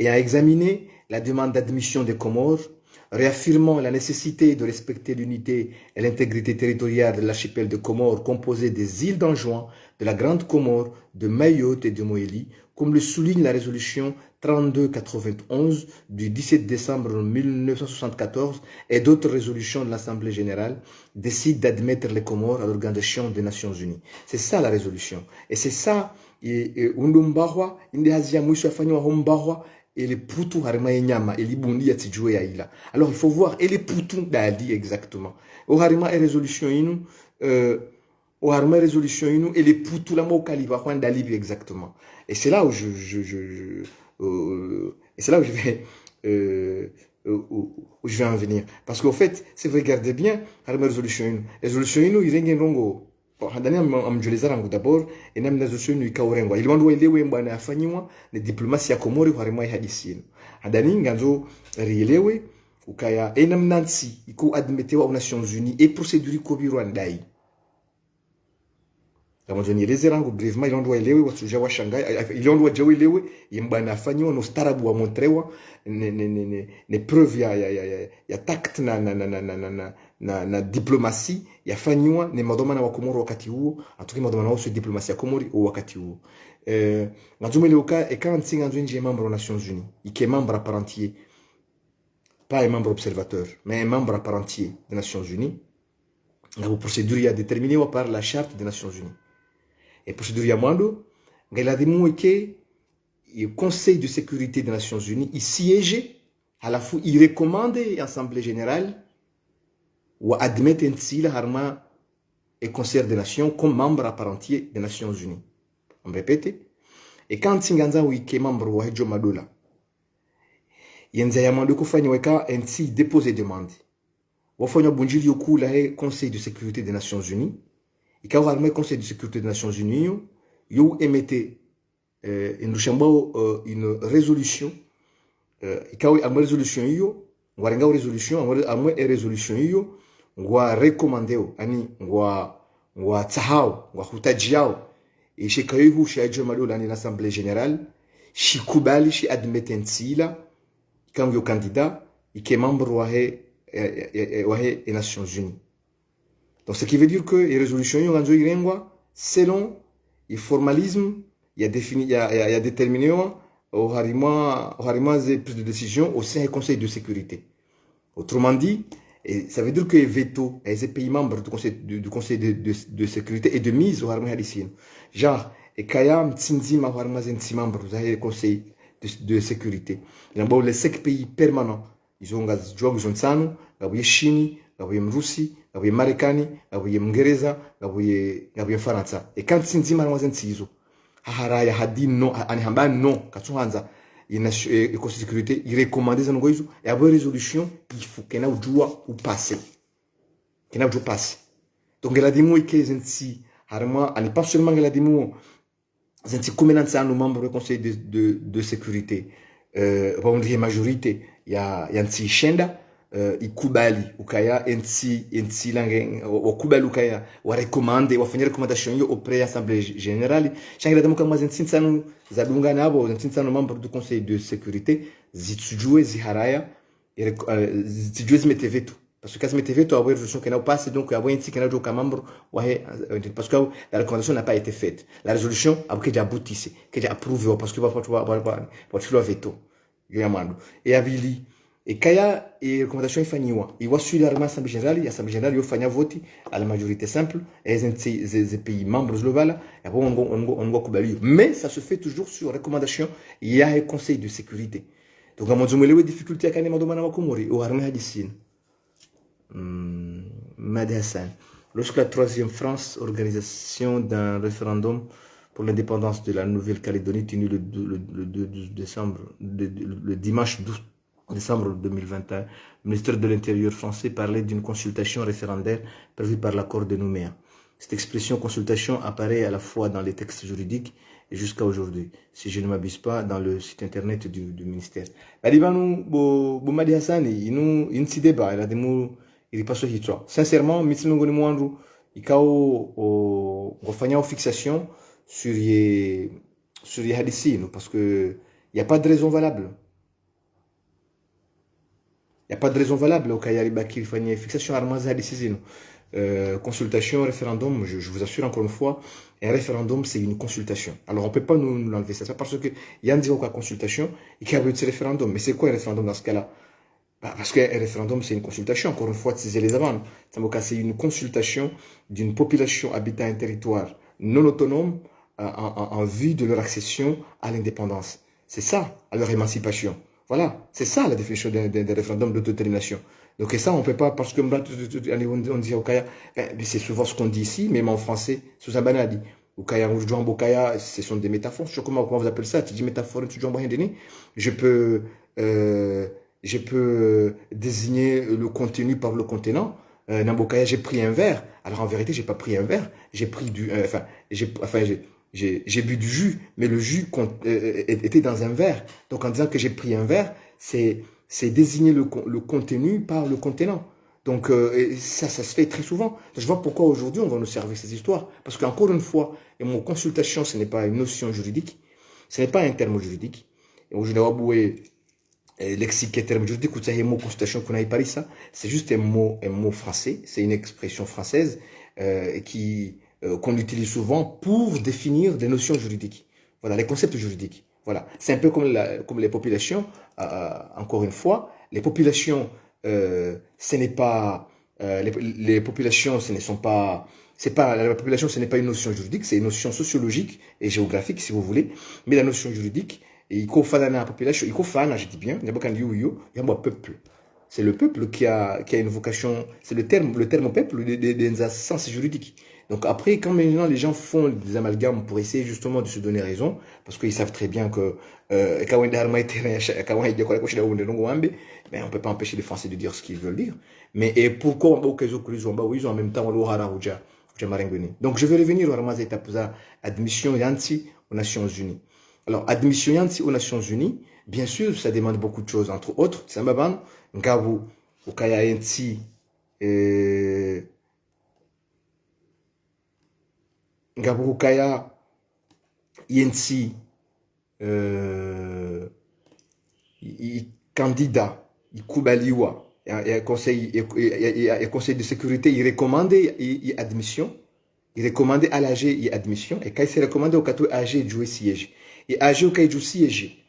et a examiné la demande d'admission des Comores, réaffirmant la nécessité de respecter l'unité et l'intégrité territoriale de l'archipel de Comores composé des îles d'Anjouan, de la Grande Comore, de Mayotte et de Moélie, comme le souligne la résolution 3291 du 17 décembre 1974 et d'autres résolutions de l'Assemblée générale, décide d'admettre les Comores à l'Organisation des Nations Unies. C'est ça la résolution. Et c'est ça, et les Poutou harma nyama et les Bundi ya tijue ya ila. Alors il faut voir et les Poutou d'Ali exactement. Au harma et résolution inu au harma résolution inu et les Poutou la mo kaliba kwan d'Ali exactement. Et c'est là où et c'est là où je vais en venir. Parce qu'au fait, si vous regardez bien, harma résolution inu il rengen rongo. Hadani amjuliza rangu d'abord et nam résolution inu ikaurengwa. Il wando elewe mbana afanywa na diplomatie ya Komori harima hadisino. Hadani nganzo rielewe ukaya enam nansi iko admetewa aux Nations Unies et procédure ko birwandai. Kama joni eleze rangu brièvement il wando elewe wasuja wa Shanghai il wando jawe elewe mbana afanywa no starabu wa montrewa ne preuve ya tact na diplomatie ya fanywa ni madoma na wakomoro wakati huo atuki madoma na diplomatie ya Komori au wakati huo ngazuma ile uka e quand singa nje membre aux Nations Unies ike membre à part entier pas un membre observateur mais un membre à part entier des Nations Unies la procédure déterminée par la charte des Nations Unies et procédure ya mwando ngela dimu ike le Conseil de sécurité des Nations Unies il siège à la fois il recommande l'Assemblée générale ou admettre ainsi la harma et Conseil des Nations comme membre à part entier des Nations Unies. On répète. Et quand Singanza wiki membre wa Hejo Madola, yenza ya mando kufanya weka ainsi déposer demande. Wafanya bunjili yoku la Conseil de sécurité des Nations Unies. Ikawa harma Conseil de sécurité des Nations Unies yo émettait une résolution. Ikawa harma résolution yo, warenga résolution, harma résolution yo. Ngwa recommandeo ani ngwa tsahao ngwa hutajiao et chez kayu chez Madola ni l'Assemblée générale shikubali shi admetensila comme yo candidat et qui est membre wa des Nations Unies. Donc ce qui veut dire que les résolutions yo nganzo irengwa selon le formalisme il y a défini il y a déterminé au harima des prises de décision au sein du Conseil de sécurité. Autrement dit, et ça veut dire que les veto, les pays membres du Conseil de sécurité est de mise au harma hadisien. Genre, et kayam tsinzima au harma zensi membres du Conseil de sécurité. Les 5 pays permanents, ils ont gazjog zonsano, gabuye Chine, gabuye Russie, gabuye Marekani, gabuye Mngereza, gabuye Faransa. Et quand tsinzima harma zensi izo, haharaya hadi no, anihamba no, katsuhanza. Et Conseil de sécurité, il recommande ça et avoir une résolution, il faut qu'il y ait un droit ou passer. Qu'il y ait un droit passer. Donc, il a dit que c'est pas seulement il a dit c'est comme nos membres du Conseil de sécurité, on dit majorité, il y a un petit chenda, ikubali ukaya NC lange wakubali ukaya warekomande wafanya recommandation yo auprès de l'Assemblée générale changira damuka mwazi ntsitsano zadunga nabo ntsitsano membre du conseil de sécurité zitsujue ziharaya zitsujue zimete veto parce que quand zimete veto avoir résolution qui n'a pas passé donc avoir NC qui n'a pas membre parce que la recommandation n'a pas été faite la résolution après déjà aboutissé que déjà approuvé parce que va le veto yamando et abili et kaya et recommandation ifanywa iwasuli la assemblée générale yofanya voti à la majorité simple et les pays membres global et on va kubali mais ça se fait toujours sur recommandation il y a un conseil de sécurité donc à mon zomelewe difficulté à kanema domana wakomori au armée hadisine Madi Hassan lorsque la troisième France organisation d'un référendum pour l'indépendance de la Nouvelle-Calédonie tenue le 12 décembre le dimanche 12 décembre 2021, le ministère de l'Intérieur français parlait d'une consultation référendaire prévue par l'accord de Nouméa. Cette expression consultation apparaît à la fois dans les textes juridiques et jusqu'à aujourd'hui, si je ne m'abuse pas, dans le site internet du ministère. Madi Hassan, il s'y débat, il a des mots, il passe au sincèrement, Mitsunongoni Mwandu, il y a une fixation sur les hadiths, parce que il n'y a pas de raison valable. Il n'y a pas de raison valable au cas où fixation armazade décision. Consultation, référendum, je vous assure encore une fois, un référendum c'est une consultation. Alors on ne peut pas nous l'enlever, c'est ça parce que il y a un dire quoi consultation et qu'il y a un référendum. Mais c'est quoi un référendum dans ce cas-là? Parce qu'un référendum c'est une consultation, encore une fois, c'est les avant. C'est une consultation d'une population habitant un territoire non autonome en vue de leur accession à l'indépendance. C'est ça, à leur émancipation. Voilà, c'est ça la définition d'un référendum d'autodétermination. Donc et ça, on ne peut pas, parce que on dit au Kaya, c'est souvent ce qu'on dit ici, même en français, sous un banali. Au Kaya, au Kaya, ce sont des métaphores. Je sais comment vous appelez ça, tu dis métaphore, tu dis rien donné. Je peux désigner le contenu par le contenant. Nambokaya, j'ai pris un verre. Alors en vérité, j'ai pas pris un verre, j'ai pris j'ai bu du jus, mais le jus était dans un verre. Donc en disant que j'ai pris un verre, c'est désigner le contenu par le contenant. Donc ça se fait très souvent. Je vois pourquoi aujourd'hui on va nous servir ces histoires. Parce qu'encore une fois, et mon consultation, ce n'est pas une notion juridique, ce n'est pas un terme juridique. Et aujourd'hui, on va bouer lexique et terme juridique, ou ça mot consultation qu'on a parlé ça, c'est juste un mot français, c'est une expression française qu'on utilise souvent pour définir des notions juridiques. Voilà, les concepts juridiques. Voilà, c'est un peu comme les populations. Encore une fois, les populations, ce n'est pas les populations, la population, ce n'est pas une notion juridique, c'est une notion sociologique et géographique, si vous voulez. Mais la notion juridique, il faut faire la population, il faut faire, je dis bien, il y a un peuple. C'est le peuple qui a une vocation, c'est le terme peuple des sens juridiques. Donc après, quand maintenant les gens font des amalgames pour essayer justement de se donner raison, parce qu'ils savent très bien que mais on ne peut pas empêcher les Français de dire ce qu'ils veulent dire. Mais et pourquoi ils ont en même temps donc je vais revenir à admission yanti aux Nations Unies. Alors admission yanti aux Nations Unies, bien sûr, ça demande beaucoup de choses, entre autres, ça m'abanne, ngabu ukaya yanti Ngabukaya Yensi candidat Ikubaliwa et conseil de sécurité il recommandait admission il recommandait à l'AG et admission et quand il recommandé au cateau AG jouer siège et AG au cas jouer siège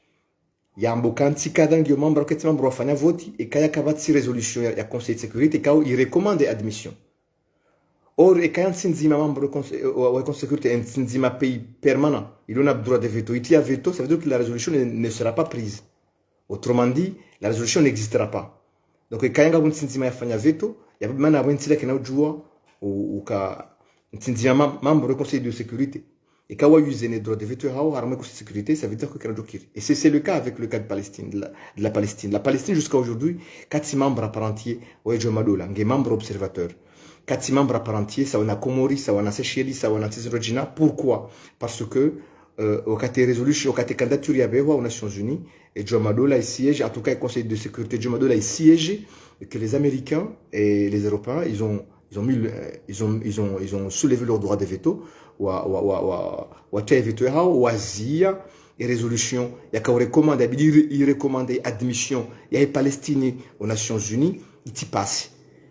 il y a un bokanti kadangi membre que membre fanya vote et kaya kabati résolution ya conseil de sécurité quand il recommande admission. Or, et quand il membre de sécurité, un pays permanent, il a le droit de veto. Il y a veto, ça veut dire que la résolution ne sera pas prise. Autrement dit, la résolution n'existera pas. Donc, quand il y a un veto, il y a un veto qui est joué ou un membre du Conseil de sécurité. Et quand il y a un droit de veto, il y a un Conseil de sécurité, ça veut dire que et c'est le cas avec le cas de Palestine, de la Palestine. La Palestine, jusqu'à aujourd'hui, 4 membres à part entier, des membres observateurs. 4 membres à part entier, ça on a Comori, ça on a Seychelles, ça on a Regina. Pourquoi? Parce que au côté résolution, au côté candidature aux Nations Unies, et Joe Madola il siège, en tout cas, le Conseil de sécurité, Joe Madola il siège, et que les Américains et les Européens, ils ont soulevé leur droit de veto, ou à veto, ou à zia, et résolution, il y a qu'à recommander, il recommande admission, il y a les Palestiniens aux Nations Unies, il y passe.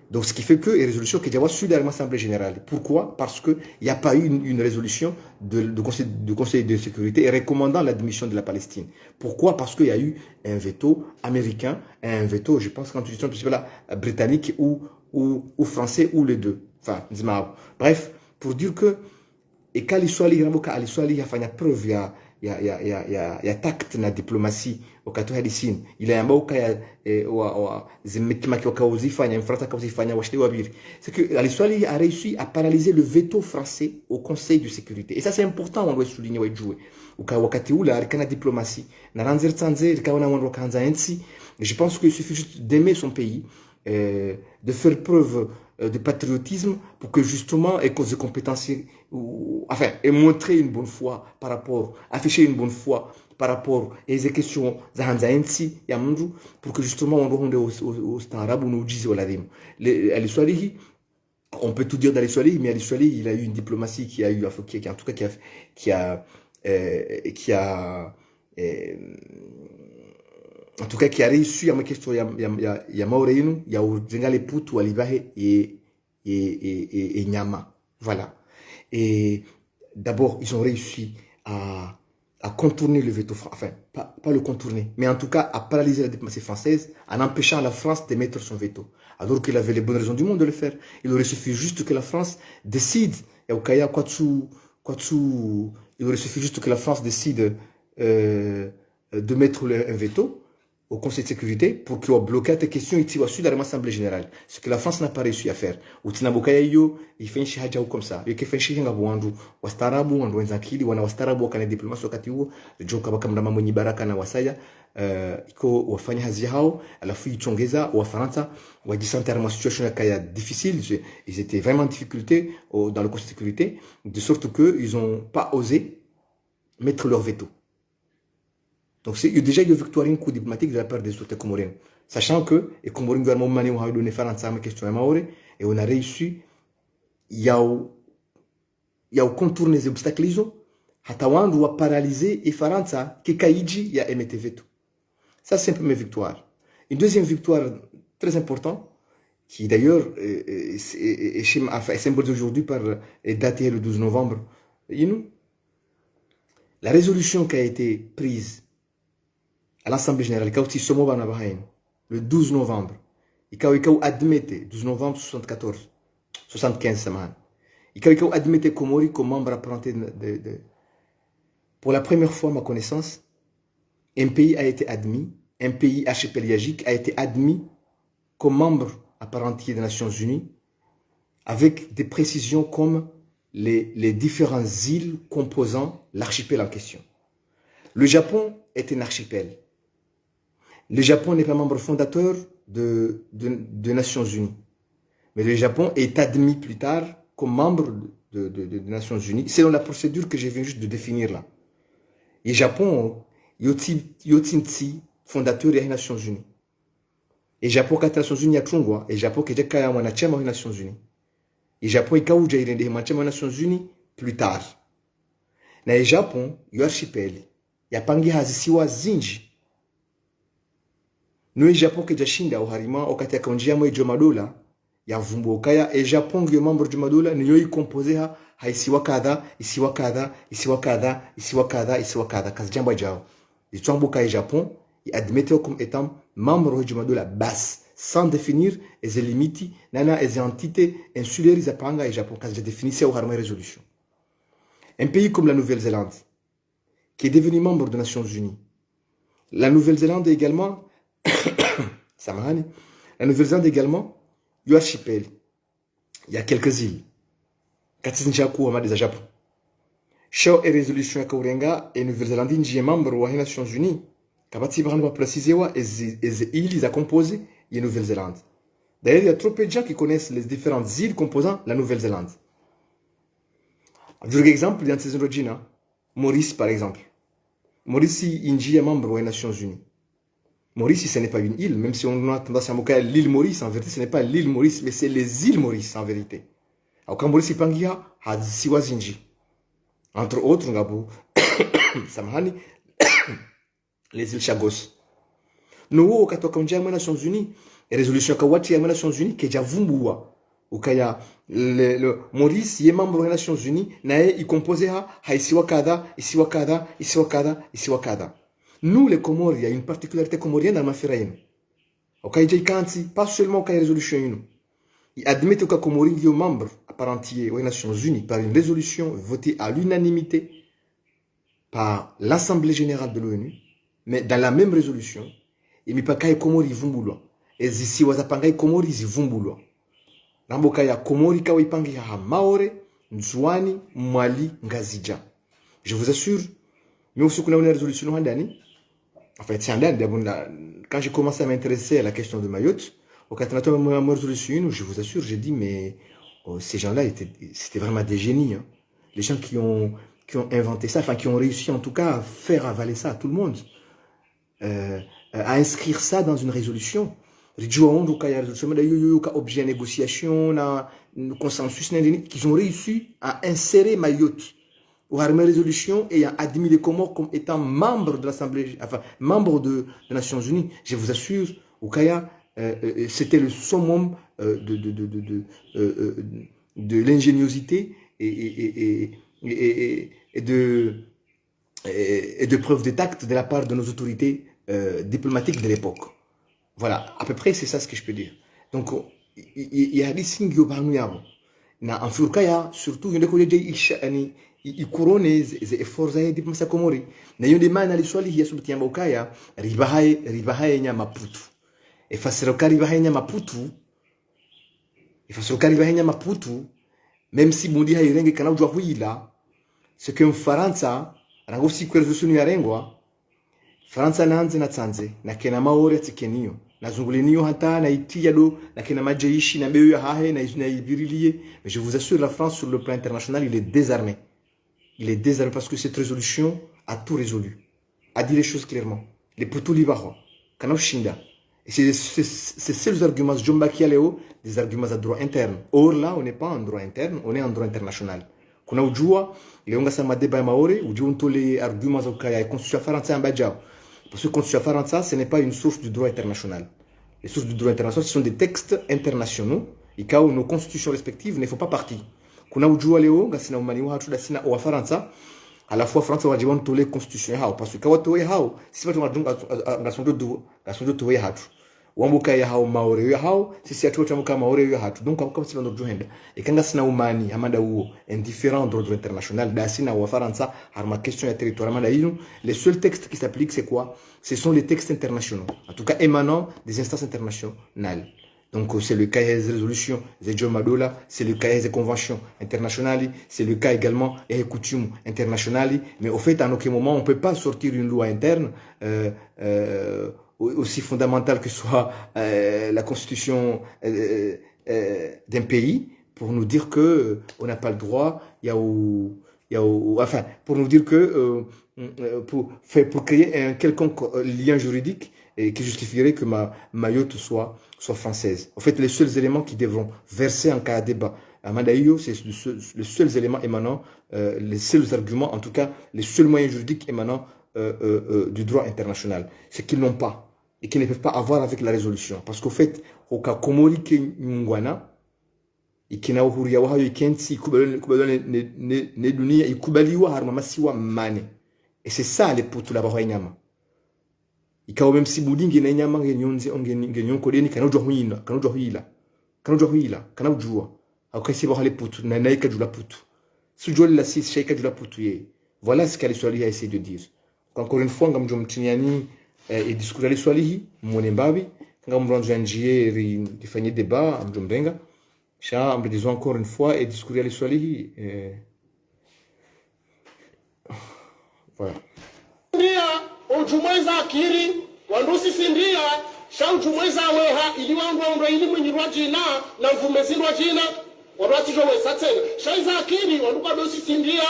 Donc, ce qui fait que les résolutions qui doivent suivre l'Assemblée générale. Pourquoi? Parce qu'il n'y a pas eu une résolution du Conseil de sécurité recommandant l'admission de la Palestine. Pourquoi? Parce qu'il y a eu un veto américain, un veto, je pense, quand tu dis là, britannique ou français, ou les deux. Enfin, bref, pour dire que, et quand l'Israël y a fait preuve, il y a tact na diplomatie wakati hadisin ila ambao zimekimaki wakauzifanya mfrata kauzifanya washidi wabiri c'est que l'Israël a réussi à paralyser le veto français au Conseil de sécurité et ça c'est important on doit souligner wajue wakati ula rikana diplomatie na ranzer tsanze rikaona wando kanza ensi je pense qu'il suffit juste d'aimer son pays de faire preuve de patriotisme pour que justement et cause de compétences enfin et montrer une bonne foi par rapport afficher une bonne foi par rapport à les questions zahanzaensi ya mundu pour que justement on ronde au starabu nous dise au ladim l'Israël on peut tout dire dans l'Israël mais l'Israël il a eu une diplomatie qui a eu qui en tout cas en tout cas qui a réussi à ma question ya maurenu ya ujengale putu walibahe et nyama voilà et d'abord ils ont réussi à contourner le veto enfin pas le contourner mais en tout cas à paralyser la diplomatie française en empêchant la France de mettre son veto alors qu'il avait les bonnes raisons du monde de le faire il aurait suffi juste que la France décide il aurait suffi juste que la France décide de mettre un veto au Conseil de sécurité pour qu'il bloque tes questions et qu'il soit dans l'Assemblée générale. Ce que la France n'a pas réussi à faire. Ou tinaboka yo, il fait un chihaja ou comme ça. Il fait un chihaja ngabuandu. Wastarabu, wandu wenzakili, wana wastarabu wakane diplomatie wakati huo. Joka baka mdama mwenye baraka na wasaya. Iko wafanya hazi hao. Alafu ichongeza wa Faransa. Wajisante à situation kaya difficile. Ils étaient vraiment en difficulté dans le Conseil de sécurité. De sorte qu'ils n'ont pas osé mettre leur veto. Donc, c'est déjà une victoire coup diplomatique de la part des autorités comoriennes. Sachant que les Comoriens gouvernement mané ont donné France à ma question à Maoré et on a réussi, il y a contourné les obstacles ils ont, Hatawan doit paralyser et France qui kaiji y a émetté veto. Ça c'est une première victoire. Une deuxième victoire très importante qui d'ailleurs est symbolisée aujourd'hui par datée le 12 novembre. La résolution qui a été prise à l'Assemblée générale, le 12 novembre, il a admis, 12 novembre 75, il a admis Komori comme membre apparenté pour la première fois, à ma connaissance, un pays a été admis, un pays archipélagique a été admis comme membre à part entière des Nations Unies, avec des précisions comme les différentes îles composant l'archipel en question. Le Japon est un archipel. Le Japon n'est pas membre fondateur des Nations Unies. Mais le Japon est admis plus tard comme membre des Nations Unies, selon la procédure que je viens juste de définir là. Et le Japon, yotinti fondateur des Nations Unies. Et le Japon, quand les Nations Unies, il y a et le Japon, qui est déjà des Nations Unies. Et le Japon, il y a des Nations Unies plus tard. Dans le Japon, il y a un archipel. Il y a Pangi Hazisiwa Zinji. Nous, le Japon, qui est déjà au Harima, au Katia Konjia, moi, Jomadola, il y a Vumbo Kaya, et le Japon, qui est membre de Jomadola, nous y composé à Isiwakada, Isiwakada, Isiwakada, Isiwakada, Isiwakada, Kazjamba Jao. Le Tchambouka et Japon, il admettent comme étant membre de Jomadola basse, sans définir les limites, nana, les entités insulaires, ils apprennent et Japon, quand je définissais au Harima Résolution. Un pays comme la Nouvelle-Zélande, qui est devenu membre des Nations Unies. La Nouvelle-Zélande également, la Nouvelle-Zélande également, il y a un archipel. Il y a quelques îles. Katsinjaku, Amad des Japon. Chao et résolution Kaurenga et Nouvelle-Zélande, il y a membre des Nations Unies. Kabati Baran va préciser, les îles, ils ont composé la Nouvelle-Zélande. D'ailleurs, il y a trop peu de gens qui connaissent les différentes îles composant la Nouvelle-Zélande. Je vous donne un exemple dans ces origines. Maurice, par exemple. Maurice, il est membre des Nations Unies. Maurice, ce n'est pas une île, même si on a tendance à moquer l'île Maurice, en vérité, ce n'est pas l'île Maurice, mais c'est les îles Maurice, en vérité. Alors, quand Maurice Pangia a Siwazinji. Entre autres, on a Samahani, les îles Chagos. Nous, au Katokandia, les Nations Unies, et résolution Kawati, les Nations Unies, qui est déjà Vumbua. Au Kaya, le Maurice, il est membre des Nations Unies, il compose ici Wakada, ici Wakada, ici Wakada, ici Wakada. Nous, les Comores, il y a une particularité comorienne dans ma firaïne. Au Kaya Kanti, pas seulement au Kaya résolution. Il admet que Comori est membre à part entière des Nations Unies par une résolution votée à l'unanimité par l'Assemblée Générale de l'ONU, mais dans la même résolution, il n'y a pas de Comori Vumbulo. Et ici, il y a pas de Comori Vumbulo. Rambokaya Komori Kawipangi ha Maore, Nzwani, Mali, Ngazija. Je vous assure, mais aussi qu'on a une résolution en Dani. En fait, c'est en Dani. Quand j'ai commencé à m'intéresser à la question de Mayotte, au Canada, résolution, je vous assure, j'ai dit, mais ces gens-là, c'était vraiment des génies. Hein. Les gens qui ont inventé ça, enfin qui ont réussi en tout cas à faire avaler ça à tout le monde, à inscrire ça dans une résolution. Objet de négociation, consensus, qu'ils ont réussi à insérer Mayotte ou à une résolution et à admis les Comores comme étant membre de l'Assemblée, enfin membre des Nations Unies. Je vous assure, Oukaya, c'était le summum de l'ingéniosité et de preuves de tact de la part de nos autorités diplomatiques de l'époque. Voilà, à peu près, c'est ça ce que je peux dire. Donc, il y a des signes qui sont en Furkaya, surtout, il y a des couronnes et efforts de diplomatie comori. Il y a des mains à l'histoire, il y a des gens qui ribahaye Maputo. Et face au ribahaye Maputo, même si Moudi a eu un canal de Huila, ce que Faransa, a aussi que les Sunu Yarengwa, Faransa nanze na tsanze na kena maore atikenio na zungulenio hata na itiyado na kena majeishi na beyo hahe na ibirilie. Mais je vous assure, la France sur le plan international, il est désarmé. Il est désarmé parce que cette résolution a tout résolu, a dit les choses clairement. Les Putu Libaro, Kanao Shinda. Et c'est ces seuls arguments Jomba Kialeo, des arguments à droit interne. Or là, on n'est pas en droit interne, on est en droit international. Kuna ujua les onga sama débat maore ujua on les arguments au kaya constitution française en Badjao. Parce que la Constitution française, ce n'est pas une source du droit international. Les sources du droit international, ce sont des textes internationaux. Et quand nos constitutions respectives ne font pas partie. Kuna ujua leo, gasina umani wa hatu da sina wa Faransa, à la fois France wajibu ntole constitution hao. Parce que quand watoe hao, si watu wanadunga gasondo towe hatu. Wambuka ya hao maore ya hao, sisi atu tamuka maore ya hatu. Donc comme si bando johenda. Et quand gasina umani hamada uo indifférent du droit international, da sina wa Faransa, harma question ya territoire hamada ino, les seuls textes qui s'appliquent c'est quoi? Ce sont les textes internationaux, en tout cas émanant des instances internationales. Donc c'est le cas des résolutions de John Madola, c'est le cas des conventions internationales, c'est le cas également des coutumes internationales. Mais au fait, à aucun moment, on ne peut pas sortir une loi interne aussi fondamentale que soit la constitution d'un pays pour nous dire que on n'a pas le droit. Enfin, pour nous dire que pour créer un quelconque lien juridique et qui justifierait que Mayotte soit française. En fait, les seuls éléments qui devront verser en cas de débat à Mandaïo, c'est les seuls éléments émanant, les seuls arguments, en tout cas, les seuls moyens juridiques émanant du droit international. C'est qu'ils n'ont pas et qu'ils ne peuvent pas avoir avec la résolution. Parce qu'au fait, au cas Komori Ngwana, et qui n'a pas eu et c'est ça les potes là-bas. Ikawa même si budingi na nyama ngenyon kodeni kanojwa huila akasi ba hale putu na naika jula putu sujol la sis shaika jula putu ye. Voilà ce qu'elle Swahili a essayé de dire. Encore une fois ngamjo mtiniani et discours ali Swahili monembabi ngamjo njanjie rifanye débat amjo mbenga sha ambe disons encore une fois et discours ali Swahili voilà. Ujumweza akiri wandusi sindia sha ujumweza weha ili wangu ndo ili mwenyirwa jina na mvumezindwa jina warati jo wesa tena shaiza akiri wanduka dosi sindia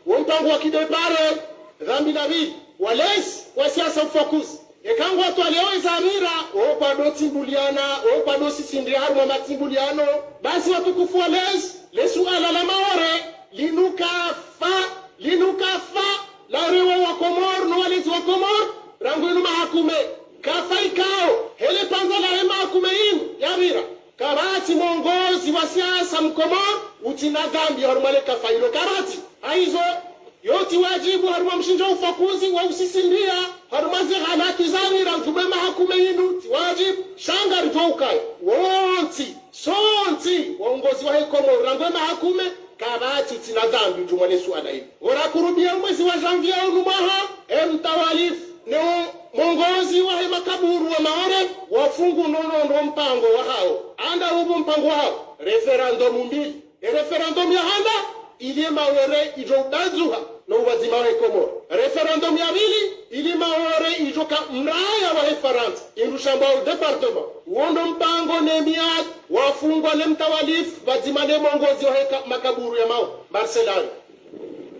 wampango wa kidepare dhambi nabii walezi wa siasa ufakuzi ekango watu alioweza amira opado timbuliana opado sisindiaru mama timbuliano basi watukufu walezi lesuala la maore linukafa la rewa wa komor no walezi wa komor rangu inu mahakume kafa ikao hele pango la hema hakume inu yamira karati mongozi wa siasa mkomor utina dhambi harumale kafa ilo karati aizo yoti wajibu haruma mshinja ufakuzi wa usisindia harumazi halaki zamira ujubema hakume inu wajibu shanga rijoukai sonti waongozi wa hekomo rangwema hakume karati tina dhambi ujumane suana hivi warakurubia mwezi wa janvia unumaha mtawalifu ne mongozi wa hema kaburu wa maore wafungu nono mpango wa hao anda ubu mpango hao referendum mbili referendum ya handa ili maore ijodazuha no wazima wa Komoro referendum ya pili ili maore ijoka mraya wa Faransa irushamba au departement uondo mpango nemiat wafungwa ne mtawalifu wazima ne mongozi wa makaburu ya mao Barcelona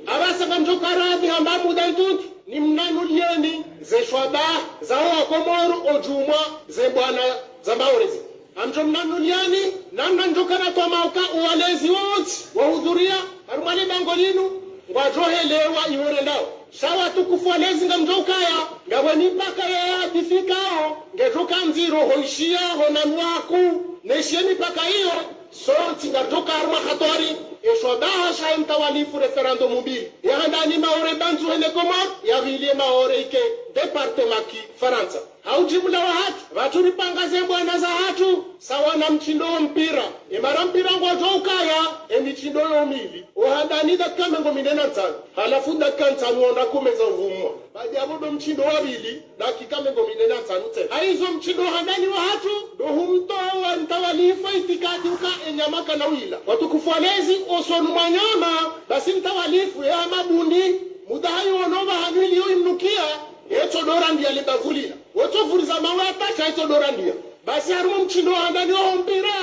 abasa kamjoka radhi hamba muda itunki ni mnanulieni ze shwaba za wa Komoro ojuma ze bwana za maorezi amjo mnanuliani namna njokana kwa mauka uwalezi wote wahudhuria harumani bangolinu ngwajohelewa iwore ndao shawa tukufu walezi ngamjokaya ngabweni mpaka ya difikao ngejoka mziro hoishia honanwaku neshie mipaka hiyo sonti ngatoka haruma hatori eshwabaha shaye mtawalifu referendum mbili yahandani maore banzu hene Komoro yavilie maore ike departement ki Faransa haujimula wa hatu vaturi pangaze bwana za hatu sawa na mchindo wa mpira imara mpira ngwajo ukaya michindo yo mili ohandani dakika mengo minena ntano halafu dakika ntano onda kumeza uvumwa baada ya bodo mchindo wa bili dakika mengo minena ntano tena aizo mchindo handani wa hatu do humto wa mtawalifu itikadi uka enyamaka na wila watukufualezi osonu mwanyama basi mtawalifu ya mabundi mudahayi onova hanwili yo imnukia eto dorandi alibavulina woto furiza mawe atacha eto dorandia basi harumu mchindo wa handani wa mpira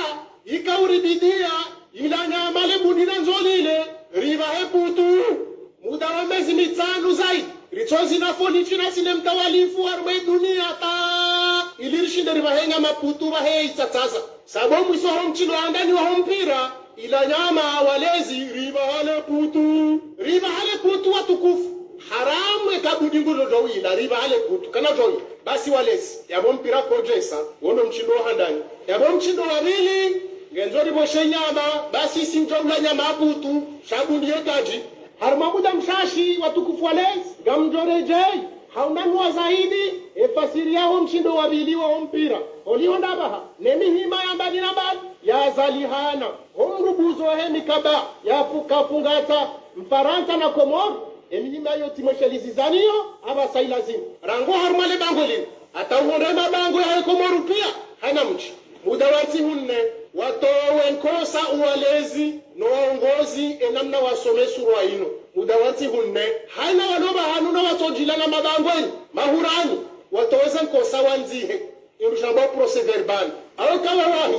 ikauribidia ila nyamale bunina nzolile riva heputu muda wa mezi mitano zaidi richozi na foni china sile mtawalifu harumai dunia ta ilirishinde riva henga maputu wa hei tataza sababu isoho mchindo wa handani wa mpira ila nyama walezi riva hale putu watukufu haramu ekabudi ngulo jowi la riba hale kutu kana jowi basi walezi yabo mpira kojesa wono mchindo handani yabo mchindo wa mili ngenzori boshe nyama basi simjomla nyama abutu shabundi yekaji haruma muda mshashi watukufu walezi gamjore jei haunanwa zaidi efasiri yao mchindo wa bili wa mpira olionda baha nemi hima ya mbali na mbali ya zalihana homrubuzo hemi kaba ya fungata Mfaransa na Komoro eminyima yoti mweshalizizaniyo aba sailazimu rango harumale bango lini ata uhondema bango ya Komoro pia hana mchi muda wansi hunne watowe nkosa uwalezi no waongozi enamna wasome surwa ino muda wansi hunne haina wanoba hanuna watojila na mabangweni mahurani watoweza nkosa wanzihe irushambo procès verbal awo kawa wahi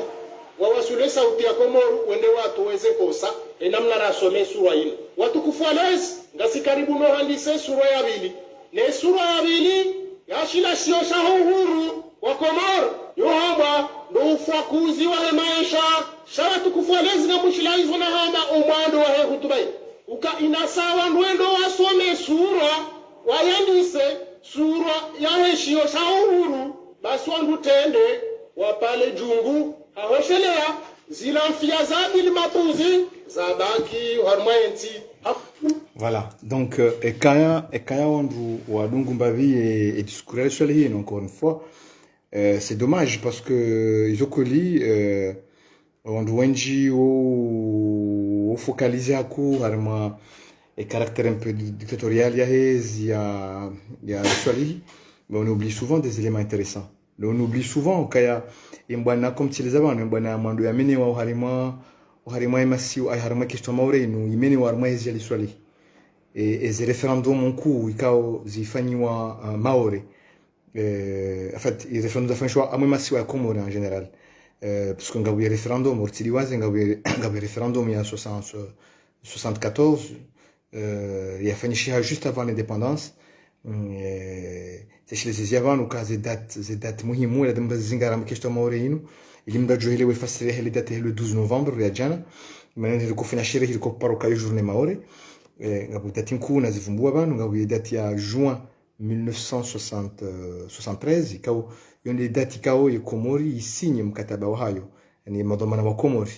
wawasule sauti ya Komoro wende watoweze kosa enamna rasome surwa ino watukufu walezi ngasi karibu no handise sura ya bili ne sura ya bili yashila sio shahuru wa Komoro yohamba ndo ufakuzi wa maisha shara tukufuelezi na mushila hizo na hamba umwando wa hutubai uka inasawa ndwendo wasome sura wayandise sura ya heshio shahuru basi wandu tende wapale jungu haweshelea zilamfia zabili mapuzi zabaki harmaenti. Voilà, donc Ekaya Wandu Wadungu Mbavi et discourir sur les encore une fois. C'est dommage parce que Izokoli Wandu Wenji au focalisé à court harma et caractère un peu dictatorial il y a Swali, mais on oublie souvent des éléments intéressants. On oublie souvent Kaya Imbana comme tu les avais, Imbana Mandu Yamene wa harima emasi wa harima question maure no imene wa harima ezali Swali. Et ces référendums en cours ikao zifanywa maore en fait les référendums zafanywa amwe masi wa Komoro en général parce que ngabu référendum ortiliwaze ngabu référendum ya 74 yafanyishiha juste avant l'indépendance. Tashilizizia nuka zedat muhimu la damba zingara mkeshto maorino ili mdajohele wefasiria heli date le 12 novembre ya jana manene liko fanya sherehe liko paroka yo journée maore ngabu dati nkuu na zivumbua banu ngabu dati ya juin 1973 ikao yonde dati kao ya Komori isinye mkataba wa hayo ni madomana wa Komori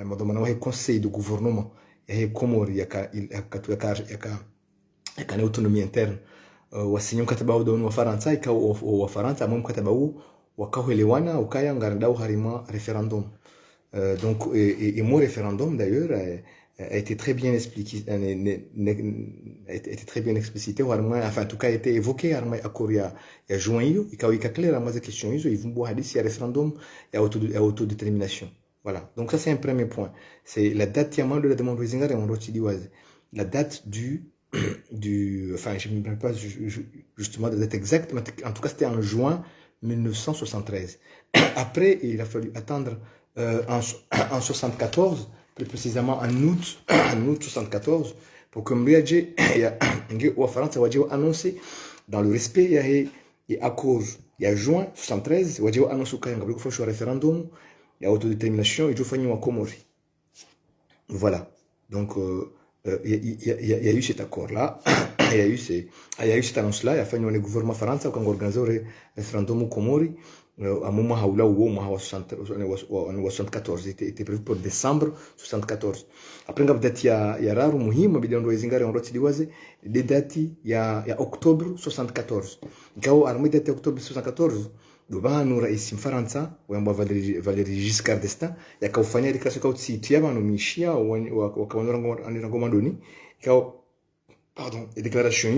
madomana wa conseil de gouvernement ya Komori yaka na autonomie interne wasinyo mkataba wa donu wa Faransa ikao wa Faransa mwa mkataba huu wakaoelewana ukaya ngarandao harima référendum donc et mon référendum d'ailleurs a été très bien expliqué a été très bien explicité enfin en tout cas a été évoqué harima akoria ya juin hiyo ikao ikaklela maze question hizo ivumbu hadisi ya référendum ya autodétermination. Voilà, donc ça c'est un premier point, c'est la date de la demande Wezingar et on retient la date enfin je ne me rappelle pas justement de la date exacte, mais en tout cas c'était en juin 1973. Après, il a fallu attendre en 74, plus précisément en août 74, pour que Mbiadje ou France a annoncé dans le respect et à cause il y a juin 73, il a annoncé qu'il y a un référendum, il y a autodétermination et il y a un Komori. Voilà, donc il y a eu cet accord-là. Il y a eu cette annonce-là, il y a fallu le gouvernement français qui a organisé le référendum au Komori à un moment où en 74, était prévu pour décembre 74. Après, il y a rare muhimu bidon do Wezingar on roti diwaze des dates il y a octobre 74. Quand armée date octobre 74 do banu rais mfaransa wamba Valéry Giscard d'Estaing yakafanya déclaration kwa tsitia banu mishia wakaonora ngomandoni kwa pardon, et déclaration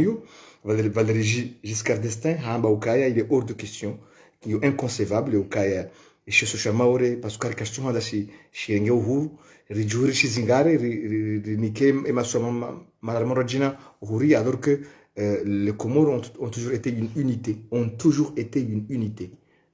Valéry Giscard d'Estaing hamba ukaya il est hors de question, il est inconcevable ukaya et chez ce maore parce que question hada si shirenge uhuru rijuri shizingare rinike et masoma marmorajina uhuri alors que les Comores ont toujours été une unité,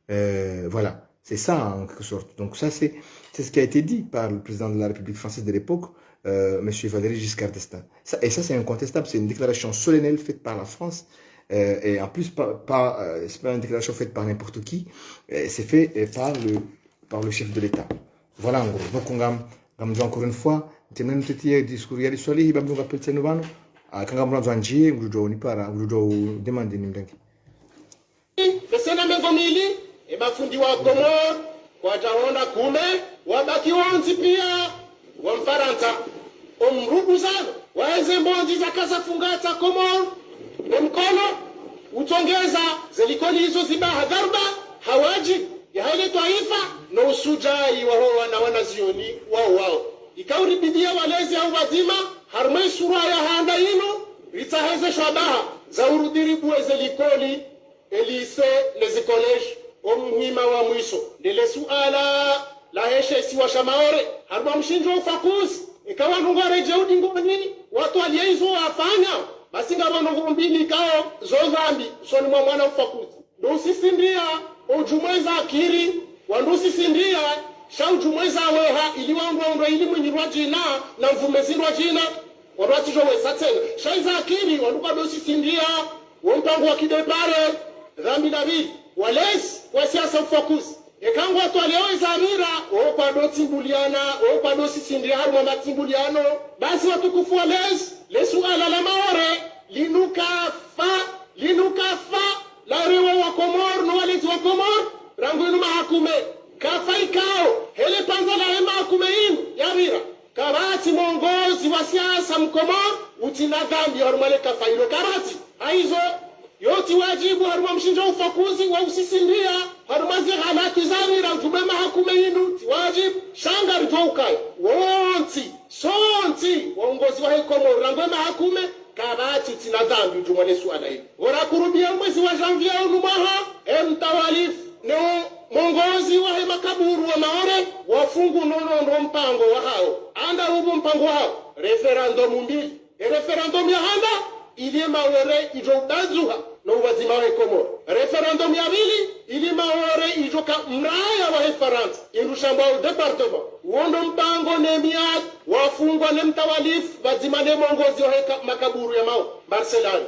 voilà, c'est ça en quelque sorte. Donc ça c'est ce qui a été dit par le président de la République française de l'époque, Monsieur Valéry Giscard d'Estaing. Et ça c'est incontestable, c'est une déclaration solennelle faite par la France, et en plus c'est pas une déclaration faite par n'importe qui, c'est fait par le chef de l'État. Voilà en gros. Donc on va encore une fois, maintenant nous discours yali swali hibabu ngapeletse novano kanga mwanzo anjie ngujo ni para ngujo demande ni mdengi besena mengomili e mafundi wa Komor kwa taona kume wabaki wanzi pia wa Mfaransa omrubuzana waeze mbonzi za kasa fungata Komor mkono utongeza zelikoni hizo zibaha garba hawaji ya hile taifa na usujai wa na wanazioni wao ikauribidia walezi au wazima harmai sura ya handa ino ritaheze shabaha za urudiri buweze likoli elise lezi college omuhima wa mwiso ndele suala la heshe siwa shamaore harma mshinjo ufakuzi ikawa nungare jeudi ngoni watu aliyeizo wafanya basi ngaba nungumbili kao zozambi soni mwa mwana ufakuzi ndo sisindia ojumweza akiri wandusi sindia shaujumweza weha iliwangwa ili mwinyirwa jina na mvumezirwa jina warwati jo wesatena shaiza akiri wanduka dosi sindia wompango wa kidepare dhambi David walezi kwa siasa ufakuzi ekango watu aliyoweza amira kwa doti mbuliana kwa dosi sindia haruma matimbuliano basi watukufu walezi lesuala la maore linuka fa la rewa wa Komor no walezi wa Komor rangu inu mahakume kafa ikao hele panza la hema hakume inu yamira karati mongozi wa siasa Mkomor utina dhambi harumale kafa ino karati haizo yoti wajibu haruma mshinja ufakuzi wa usisindia harumazi halaki zamira mtume mahakume inu wajibu shanga rijoukai sonti waongozi wa Komor rangu mahakume karati tina dhambi jumwane suala hii warakurubia mwezi wa janvier unumaha mtawalifu neo mongozi wa hema kaburu wa maore wafungu nono mpango wa hao anda ubu mpango hao referendum mbili referendum ya handa ili maore ijo udazuha no wazima wa Komor referendum ya bili ili maore ijo choka mraya wa Faransa irushamba au departement wondo mpango nemiat wafungwa ne mtawalifu bazima ne mongozi wa makaburu ya mao Barcelona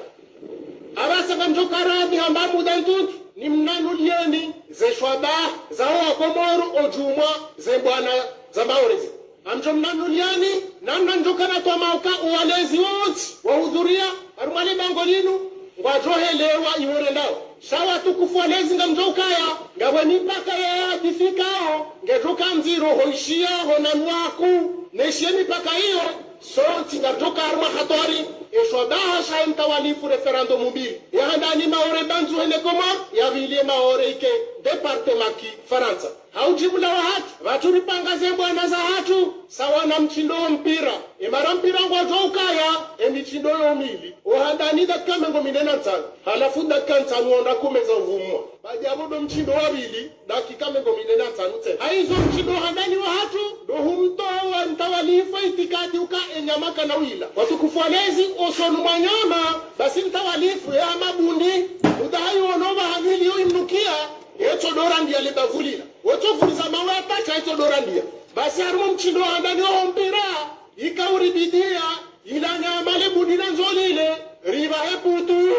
abasa kamjoka radi hamba mudantuki ni mnanulieni ze shwaba za wa komoro ojumwa ze bwana za maorezi amjo mnanuliani namna njokana twa mauka uwalezi wote wahudhuria arumale bango linu ngwajohelewa iworendao sawa tukufualezi ngamjokaya ngabwe mipaka ya difikao ngejoka mziro hoishia honanwaku neshie mipaka hiyo sonti ngajoka arma hatori eshobaha shay mtawalifu referendum mbili yahandani maore banzu hene komor yavilie maore ike departement ki Faransa haujimula wa hatu vaturi pangaze bwana za hatu sawa na mchindo wa mpira imara mpira ngwajoukaya emichindo yomili ohandani dakika mengo minena nsanu halafu dakika nsanu onda kumeza uvumwa bajabudo mchindo wabili dakika mengo minena nsanu tse haizo mchindo handani wa hatu dohumto wa mtawalifa itikadi uka enyamaka na wila watukufualezi osonu manyama basi mtawalifu ya mabundi udahayi onova hamili yo imnukia yeto dorandia libavulila woto vuliza mawata chaito dorandia basi harumo mchindo handani wa mpira ikauribidia ila nyama le budina nzolile riba heputu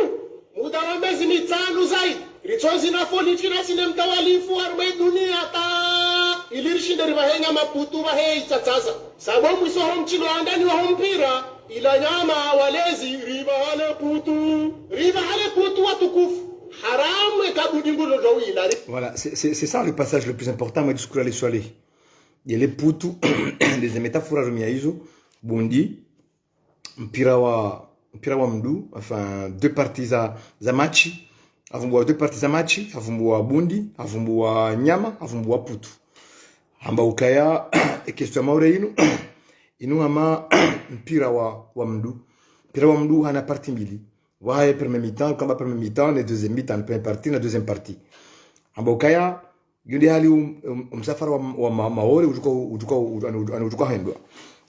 muda wa miezi mitano zaidi richozi na foni china sine mtawalifu harbe dunia ta ilirishinde riba henga maputu wa hei tataza sabo mwiso ho mchindo handani wa mpira ila nyama walezi riba hale putu watukufu. Voilà, c'est ça le passage le plus important, mais discours aller soirée. Il y a les poutou, les métaphores rumiaizo, bondi, mpira wa mdu, enfin deux parties za machi, avumbu deux parties za machi, avumbu wa bondi, avumbu wa nyama, avumbu wa putu. Hamba ukaya question maure inu ama mpira wa mdu. Mpira wa mdu hana parti mbili. Wahaye premier mi-temps, kamba premier mi-temps, le deuxième mi-temps, la première partie, la deuxième partie. Ambokaya, yundi hali msafara wa maore ujuka hendwa.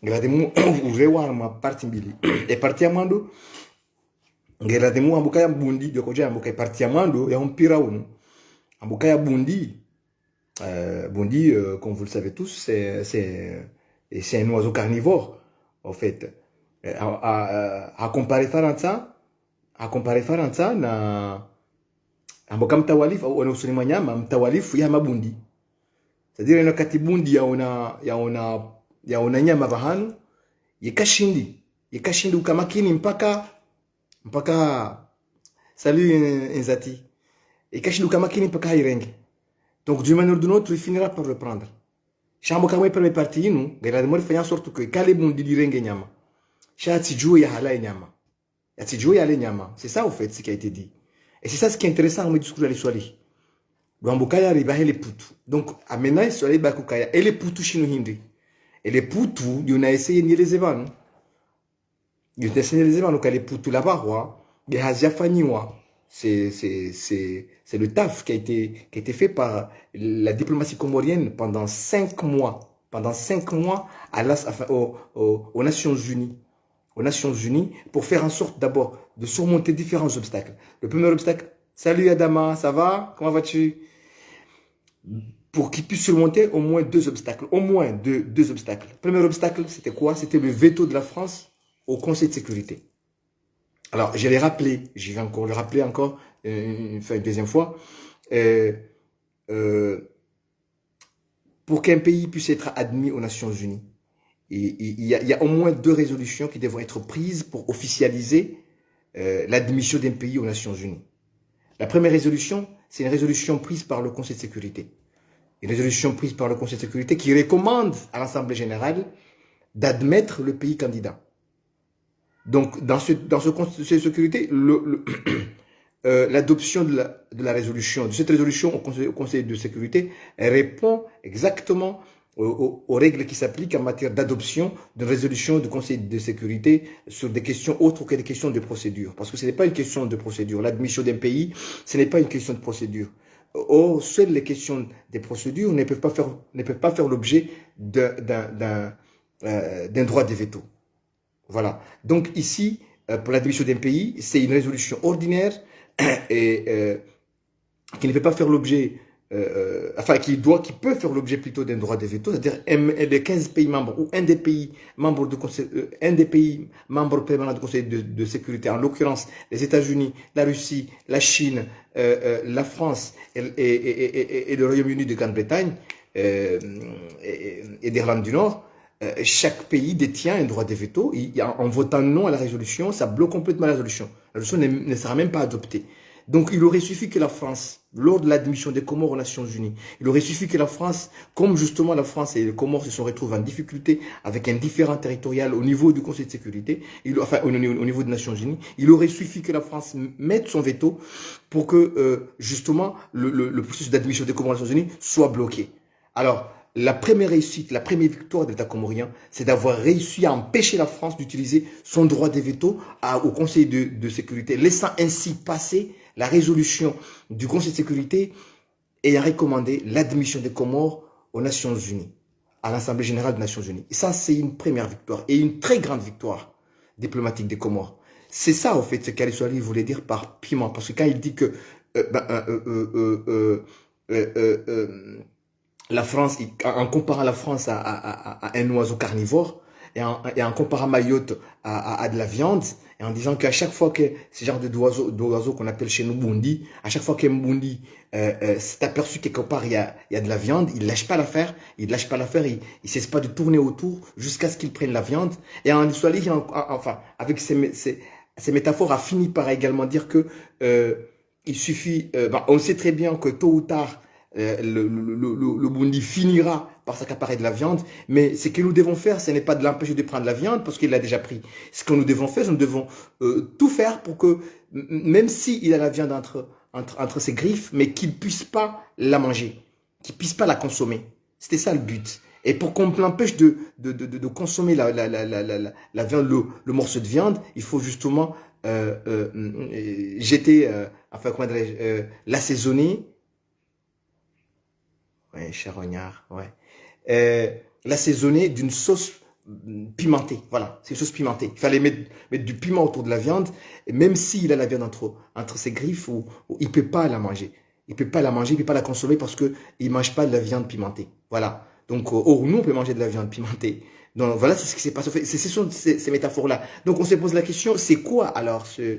Ngelademu urewa ma parti mbili. E parti ya mando, ngelademu ambokaya bundi, jokoja ambokaya parti ya mando, ya mpira unu. Ambokaya bundi, comme vous le savez tous, c'est un oiseau carnivore, en fait. À comparer Faransa na amboka mtawalifu au wanaosuni manyama mtawalifu ya mabundi. C'est-à-dire ina katibundi yaona nyama bahanu yikashindi ukamakini mpaka salut Nzati. Yikashindi ukamakini mpaka hairenge. Donc d'une manière ou d'une autre il finira par le prendre. Shamboka mwe première partie inu ngela de mori faire en sorte que kale bundi lirenge nyama. Shati juu ya halai nyama. C'est ça au fait ce qui a été dit. Et c'est ça ce qui est intéressant dans le discours de l'Iswali. L'Ambukaya ribahe les poutou. Donc, amena Iswali bakukaya. Et les poutou chino hindi. Et les poutou, il y en a essayé de les évanouir. Il y a essayé de les évanouir. Donc, les poutou là-bas, les hazia faniwa. C'est le taf qui a été fait par la diplomatie comorienne pendant 5 mois. Pendant 5 mois aux Nations Unies. Aux Nations Unies pour faire en sorte d'abord de surmonter différents obstacles. Le premier obstacle, salut Adama, ça va? Comment vas-tu? Pour qu'ils puissent surmonter au moins deux obstacles. Au moins deux obstacles. Le premier obstacle, c'était quoi? C'était le veto de la France au Conseil de sécurité. Alors, je l'ai rappelé, je vais encore le rappeler une deuxième fois. Pour qu'un pays puisse être admis aux Nations Unies, il y a au moins 2 résolutions qui devront être prises pour officialiser l'admission d'un pays aux Nations Unies. La première résolution, c'est une résolution prise par le Conseil de sécurité. Une résolution prise par le Conseil de sécurité qui recommande à l'Assemblée générale d'admettre le pays candidat. Donc, dans ce Conseil de sécurité, l'adoption de la résolution, de cette résolution au Conseil de sécurité, répond exactement aux règles qui s'appliquent en matière d'adoption de résolution du Conseil de sécurité sur des questions autres que des questions de procédure. Parce que ce n'est pas une question de procédure. L'admission d'un pays, ce n'est pas une question de procédure. Or, seules les questions des procédures ne peuvent pas faire l'objet d'un droit de veto. Voilà. Donc ici, pour l'admission d'un pays, c'est une résolution ordinaire et qui ne peut pas faire l'objet qui peut faire l'objet plutôt d'un droit de veto, c'est-à-dire des 15 pays membres ou un des pays membres permanents du Conseil de sécurité, en l'occurrence les États-Unis, la Russie, la Chine, la France et le Royaume-Uni de Grande-Bretagne et d'Irlande du Nord, chaque pays détient un droit de veto. En votant non à la résolution, ça bloque complètement la résolution. La résolution ne sera même pas adoptée. Donc, il aurait suffi que la France, lors de l'admission des Comores aux Nations Unies, il aurait suffi que la France, comme justement la France et les Comores se sont retrouvés en difficulté avec un différend territorial au niveau du Conseil de sécurité, au niveau des Nations Unies, il aurait suffi que la France mette son veto pour que, justement, le processus d'admission des Comores aux Nations Unies soit bloqué. Alors, la première réussite, la première victoire de l'État comorien, c'est d'avoir réussi à empêcher la France d'utiliser son droit de veto au Conseil de sécurité, laissant ainsi passer la résolution du Conseil de sécurité ayant recommandé l'admission des Comores aux Nations Unies, à l'Assemblée générale des Nations Unies. Et ça, c'est une première victoire et une très grande victoire diplomatique des Comores. C'est ça, en fait, ce qu'Ali Soali voulait dire par piment. Parce que quand il dit que la France, en comparant la France à un oiseau carnivore, et en comparant Mayotte à de la viande, et en disant qu'à chaque fois que ce genre d'oiseau qu'on appelle chez nous Bundi, à chaque fois qu'un Bundi s'est aperçu quelque part il y a de la viande, il lâche pas l'affaire, il cesse pas de tourner autour jusqu'à ce qu'il prenne la viande. Et en Iswali, enfin, avec ces métaphores, a fini par également dire que il suffit, on sait très bien que tôt ou tard, le Bundi finira par s'accaparer de la viande, mais ce que nous devons faire, ce n'est pas de l'empêcher de prendre la viande parce qu'il l'a déjà pris. Ce que nous devons faire, nous devons tout faire pour que, même s'il a la viande entre ses griffes, mais qu'il ne puisse pas la manger, qu'il ne puisse pas la consommer. C'était ça le but. Et pour qu'on l'empêche de consommer la viande, le morceau de viande, il faut justement l'assaisonner. Ouais, charognard, ouais. L'assaisonner d'une sauce pimentée. Voilà, c'est une sauce pimentée. Il fallait mettre du piment autour de la viande, et même s'il a la viande entre ses griffes, il ne peut pas la manger. Il ne peut pas la manger, il ne peut pas la consommer parce qu'il ne mange pas de la viande pimentée. Voilà. Donc, nous, on peut manger de la viande pimentée. Donc, voilà, c'est ce qui s'est passé. Ce sont ces métaphores-là. Donc, on se pose la question, c'est quoi alors ce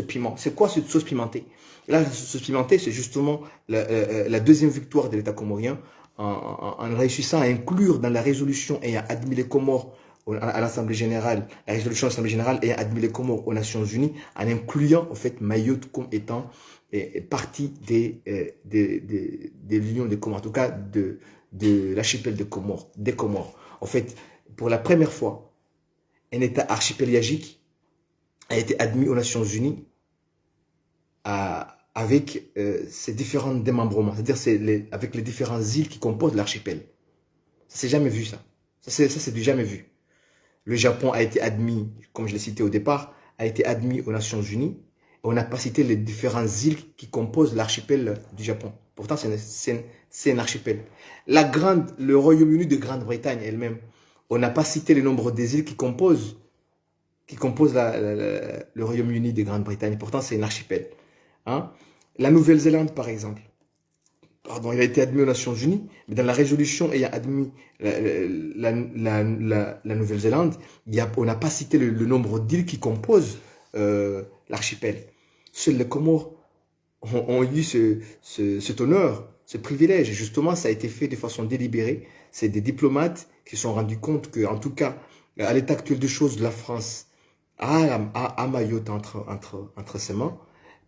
piment? C'est quoi cette sauce pimentée? Là, la sauce pimentée, c'est justement la deuxième victoire de l'État comorien en réussissant à inclure dans la résolution ayant admis les Comores à l'Assemblée générale, la résolution de l'Assemblée générale ayant admis les Comores aux Nations Unies, en incluant en fait Mayotte comme étant partie de l'Union des Comores, en tout cas de l'archipel des Comores. En fait, pour la première fois, un État archipélagique a été admis aux Nations Unies avec ces différents démembrements, c'est-à-dire avec les différentes îles qui composent l'archipel. Ça s'est jamais vu, ça. Ça c'est du jamais vu. Le Japon a été admis, comme je l'ai cité au départ, a été admis aux Nations Unies. Et on n'a pas cité les différentes îles qui composent l'archipel du Japon. Pourtant, c'est un archipel. Le Royaume-Uni de Grande-Bretagne elle-même, on n'a pas cité le nombre des îles qui composent le Royaume-Uni de Grande-Bretagne. Pourtant, c'est un archipel. Hein? La Nouvelle-Zélande, par exemple. Pardon, il a été admis aux Nations Unies, mais dans la résolution ayant admis la Nouvelle-Zélande, on n'a pas cité le nombre d'îles qui composent l'archipel. Seuls les Comores ont eu cet honneur, ce privilège. Justement, ça a été fait de façon délibérée. C'est des diplomates qui se sont rendus compte que, en tout cas, à l'état actuel des choses, la France a Mayotte entre ses mains.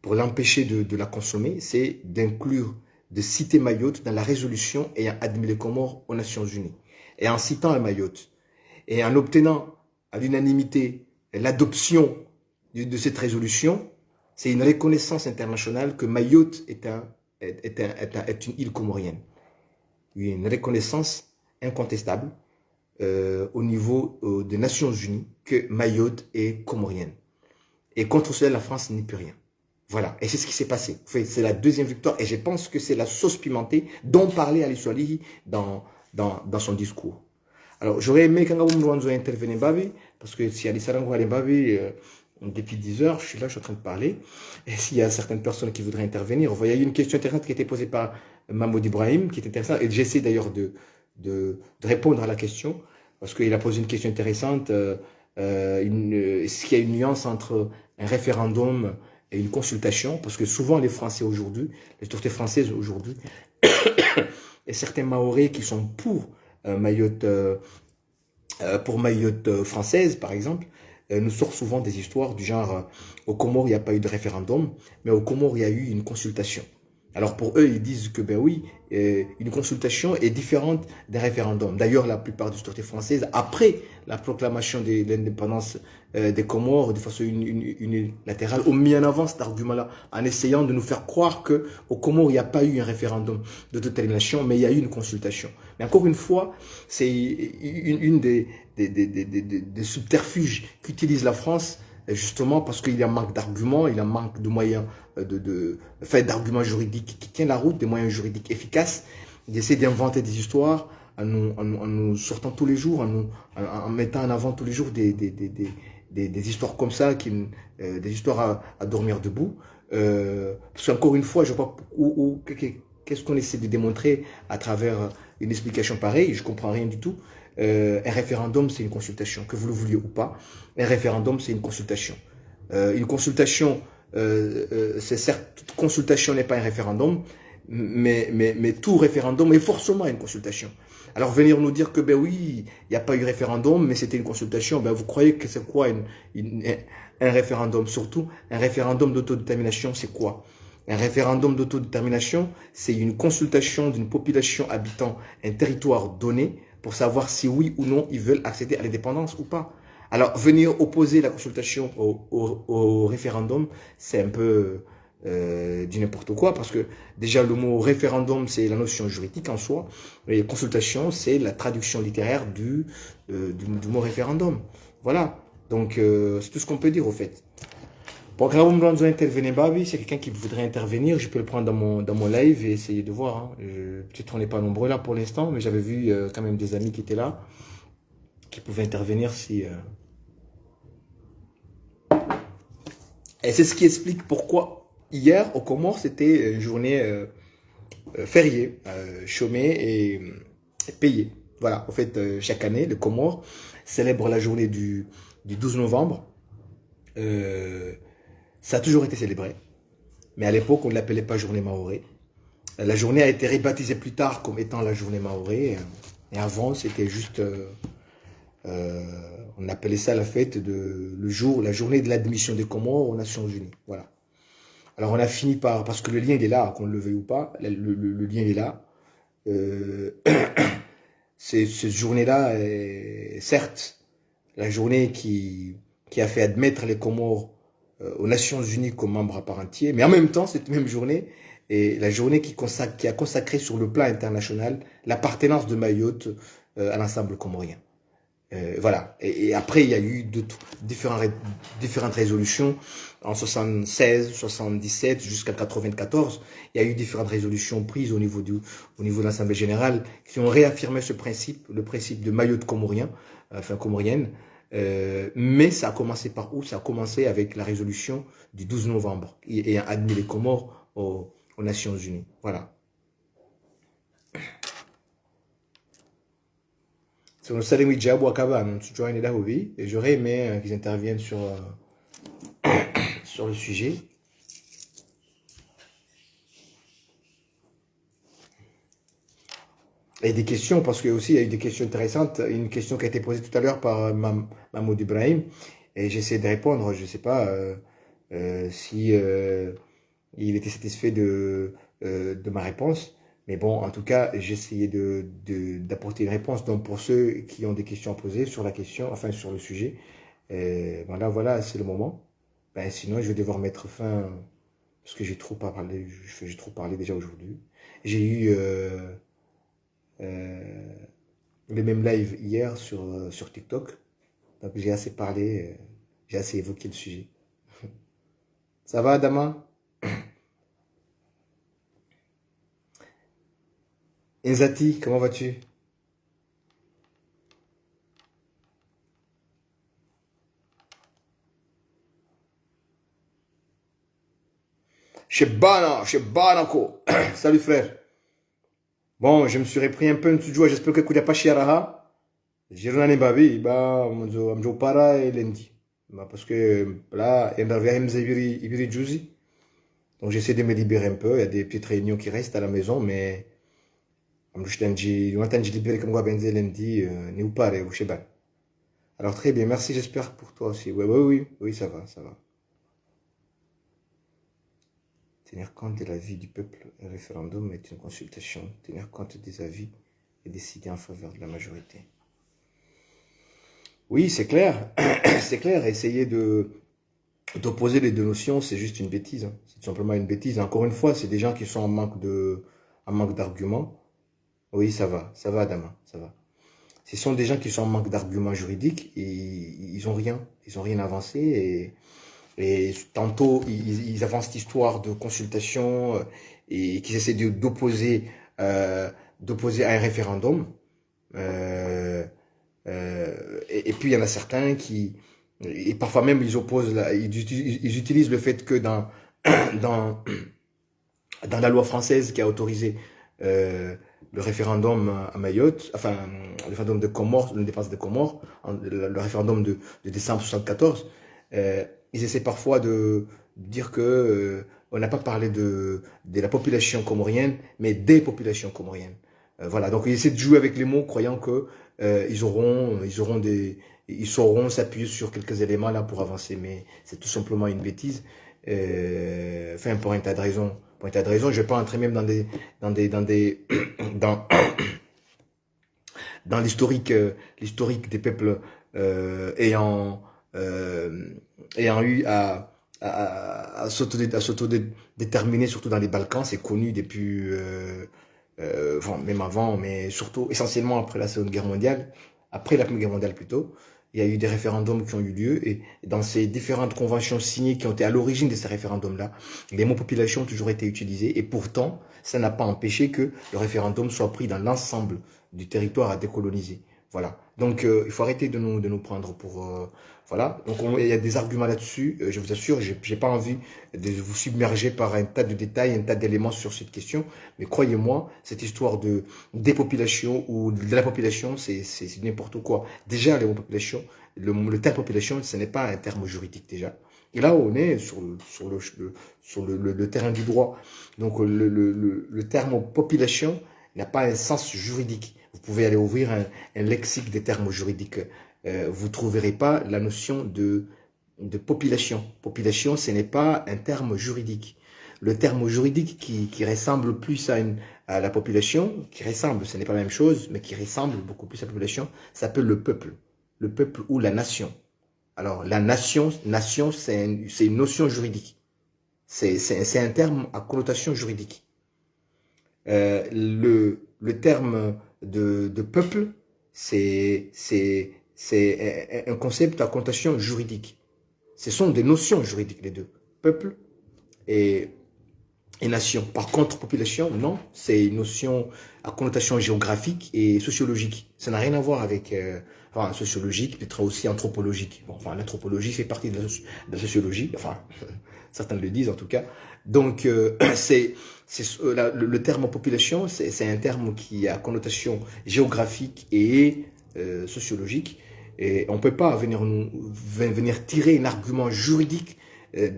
Pour l'empêcher de la consommer, c'est d'inclure, de citer Mayotte dans la résolution ayant admis les Comores aux Nations Unies. Et en citant Mayotte, et en obtenant à l'unanimité l'adoption de cette résolution, c'est une reconnaissance internationale que Mayotte est une île comorienne. Une reconnaissance incontestable au niveau des Nations Unies que Mayotte est comorienne. Et contre cela, la France n'y peut rien. Voilà, et c'est ce qui s'est passé. C'est la deuxième victoire, et je pense que c'est la sauce pimentée dont parlait Ali Soali dans son discours. Alors, j'aurais aimé quand vous intervenir, parce que si Ali Sarango allait Depuis 10 heures, je suis là, je suis en train de parler. Et s'il y a certaines personnes qui voudraient intervenir, il y a eu une question intéressante qui a été posée par Mahmoud Ibrahim, qui est intéressante, et j'essaie d'ailleurs de répondre à la question, parce qu'il a posé une question intéressante. Est-ce qu'il y a une nuance entre un référendum et une consultation? Parce que souvent les Français aujourd'hui, les autorités françaises aujourd'hui, et certains Mahorais qui sont pour Mayotte française, par exemple, nous sortent souvent des histoires du genre au Comores, il n'y a pas eu de référendum, mais au Comores, il y a eu une consultation. Alors pour eux, ils disent que ben oui, une consultation est différente d'un référendum. D'ailleurs, la plupart des autorités françaises, après la proclamation de l'indépendance des Comores de façon unilatérale, ont mis en avant cet argument-là en essayant de nous faire croire que au Comores, il n'y a pas eu un référendum d'autodétermination, mais il y a eu une consultation. Mais encore une fois, c'est une des subterfuges qu'utilise la France, justement parce qu'il y a un manque d'arguments, il y a un manque de moyens, d'arguments juridiques qui tiennent la route, des moyens juridiques efficaces. Il essaie d'inventer des histoires en nous sortant tous les jours, en mettant en avant tous les jours des histoires comme ça, des histoires à dormir debout. Parce qu'encore une fois, je vois qu'est-ce qu'on essaie de démontrer à travers une explication pareille, je comprends rien du tout. Un référendum, c'est une consultation, que vous le vouliez ou pas. Un référendum, c'est une consultation. Une consultation, c'est certes, toute consultation n'est pas un référendum, mais tout référendum est forcément une consultation. Alors venir nous dire que ben oui, il n'y a pas eu référendum, mais c'était une consultation, ben vous croyez que c'est quoi un référendum? Surtout, un référendum d'autodétermination, c'est quoi? Un référendum d'autodétermination, c'est une consultation d'une population habitant un territoire donné pour savoir si oui ou non ils veulent accéder à l'indépendance ou pas. Alors, venir opposer la consultation au référendum, c'est un peu du n'importe quoi, parce que déjà le mot référendum, c'est la notion juridique en soi, et consultation, c'est la traduction littéraire du mot référendum. Voilà, donc c'est tout ce qu'on peut dire au fait. Bon, quand vous me demandez d'intervenir, Babi, c'est quelqu'un qui voudrait intervenir, je peux le prendre dans mon live et essayer de voir. Hein. Peut-être on n'est pas nombreux là pour l'instant, mais j'avais vu quand même des amis qui étaient là, qui pouvaient intervenir si... Et c'est ce qui explique pourquoi hier, au Comores, c'était une journée fériée, chômée et payée. Voilà, en fait, chaque année, le Comores célèbre la journée du 12 novembre. Ça a toujours été célébré, mais à l'époque, on ne l'appelait pas journée Maoré. La journée a été rebaptisée plus tard comme étant la journée Maoré. Et avant, c'était juste... on appelait ça la fête la journée de l'admission des Comores aux Nations Unies. Voilà. Alors on a fini par... Parce que le lien, il est là, qu'on le veuille ou pas, le lien est là. Cette journée-là est certes la journée qui a fait admettre les Comores aux Nations Unies comme membres à part entière, mais en même temps, cette même journée est la journée qui a consacré sur le plan international l'appartenance de Mayotte à l'ensemble comorien. Voilà. Et après, il y a eu différentes résolutions en 76, 77 jusqu'à 94. Il y a eu différentes résolutions prises au niveau de l'Assemblée générale qui ont réaffirmé ce principe, le principe de Mayotte comorien, comorienne. Mais ça a commencé par où? Ça a commencé avec la résolution du 12 novembre et a admis les Comores aux Nations Unies. Voilà. Sur le Salemi Djabou Akaba, et j'aurais aimé qu'ils interviennent sur le sujet. Et des questions, parce que aussi il y a eu des questions intéressantes. Une question qui a été posée tout à l'heure par Mahmoud Ibrahim, et j'essaie de répondre. Je ne sais pas si il était satisfait de ma réponse. Mais bon, en tout cas, j'ai essayé d'apporter une réponse. Donc, pour ceux qui ont des questions à poser sur la question, enfin sur le sujet, voilà, c'est le moment. Ben, sinon, je vais devoir mettre fin, parce que j'ai trop parlé déjà aujourd'hui. J'ai eu le même live hier sur TikTok. Donc, j'ai assez parlé, j'ai assez évoqué le sujet. Ça va, Adama? Enzati, comment vas-tu? Shebanako. Salut frère. Bon, je me suis repris un peu de joie, j'espère que Koudia Pachiraha. J'ai rien babi, Amjo Para et Lendi. Parce que là, il y a Ibiri Juzi. Donc j'essaie de me libérer un peu, il y a des petites réunions qui restent à la maison, mais je libéré comme Benzel Lendi, ni ou pas, ou Sheban. Alors très bien, merci, j'espère pour toi aussi. Oui, ça va. Tenir compte de l'avis du peuple, un référendum est une consultation. Tenir compte des avis et décider en faveur de la majorité. Oui, c'est clair. C'est clair. Essayer d'opposer les deux notions, c'est juste une bêtise. Hein. C'est tout simplement une bêtise. Encore une fois, c'est des gens qui sont en manque d'arguments. Oui, ça va, Adama, ça va. Ce sont des gens qui sont en manque d'arguments juridiques et ils ont rien avancé et tantôt, ils avancent cette histoire de consultation et qu'ils essaient d'opposer à un référendum. Et puis, il y en a certains qui... Et parfois même, ils utilisent le fait que dans la loi française qui a autorisé le référendum à Mayotte, enfin, le référendum de Comores, l'indépendance de Comores, le référendum de décembre 74, ils essaient parfois de dire que on n'a pas parlé de la population comorienne, mais des populations comoriennes. Voilà, donc ils essaient de jouer avec les mots, croyant que ils sauront s'appuyer sur quelques éléments là pour avancer, mais c'est tout simplement une bêtise. Enfin, pour un tas de raisons. Je vais pas entrer même dans dans l'historique des peuples ayant eu à s'autodéterminer, surtout dans les Balkans. C'est connu depuis, même avant, mais surtout essentiellement après la Seconde Guerre mondiale, après la Première Guerre mondiale plutôt. Il y a eu des référendums qui ont eu lieu et dans ces différentes conventions signées qui ont été à l'origine de ces référendums-là, les mots population ont toujours été utilisés et pourtant, ça n'a pas empêché que le référendum soit pris dans l'ensemble du territoire à décoloniser. Voilà. Donc, il faut arrêter de nous prendre pour... voilà. Donc, il y a des arguments là-dessus. Je vous assure, j'ai pas envie de vous submerger par un tas de détails, un tas d'éléments sur cette question. Mais croyez-moi, cette histoire de dépopulation ou de la population, c'est n'importe quoi. Déjà, les populations, le terme population, ce n'est pas un terme juridique déjà. Et là, on est sur le terrain du droit. Donc, le terme population n'a pas un sens juridique. Vous pouvez aller ouvrir un lexique des termes juridiques. Vous ne trouverez pas la notion de population. Population, ce n'est pas un terme juridique. Le terme juridique qui ressemble plus à la population, ce n'est pas la même chose, mais qui ressemble beaucoup plus à la population, s'appelle le peuple. Le peuple ou la nation. Alors, la nation, c'est une notion juridique. C'est un terme à connotation juridique. Le terme de peuple, c'est un concept à connotation juridique. Ce sont des notions juridiques, les deux. Peuple et nation. Par contre, population, non. C'est une notion à connotation géographique et sociologique. Ça n'a rien à voir avec... enfin, sociologique, peut-être aussi anthropologique. Bon, enfin, l'anthropologie fait partie de la sociologie. Enfin, certains le disent en tout cas. Donc, le terme population, c'est un terme qui a connotation géographique et sociologique. Et on ne peut pas venir tirer un argument juridique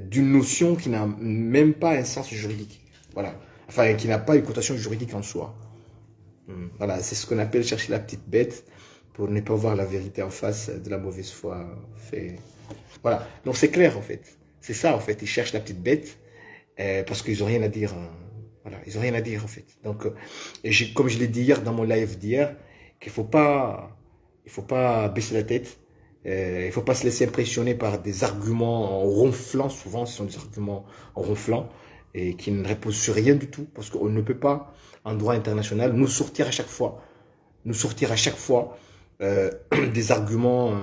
d'une notion qui n'a même pas un sens juridique. Voilà. Enfin, qui n'a pas une connotation juridique en soi. Voilà, c'est ce qu'on appelle chercher la petite bête pour ne pas voir la vérité en face de la mauvaise foi. Voilà. Donc, c'est clair, en fait. C'est ça, en fait. Ils cherchent la petite bête parce qu'ils n'ont rien à dire. Voilà, ils n'ont rien à dire, en fait. Donc, comme je l'ai dit hier dans mon live d'hier, qu'il faut pas baisser la tête. Il ne faut pas se laisser impressionner par des arguments en ronflant. Souvent, ce sont des arguments en ronflant et qui ne reposent sur rien du tout. Parce qu'on ne peut pas, en droit international, nous sortir à chaque fois des arguments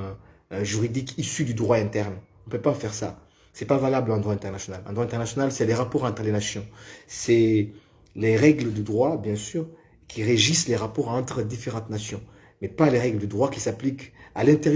juridiques issus du droit interne. On ne peut pas faire ça. C'est pas valable en droit international. En droit international, c'est les rapports entre les nations. C'est les règles de droit, bien sûr, qui régissent les rapports entre différentes nations. Mais pas les règles de droit qui s'appliquent à l'intérieur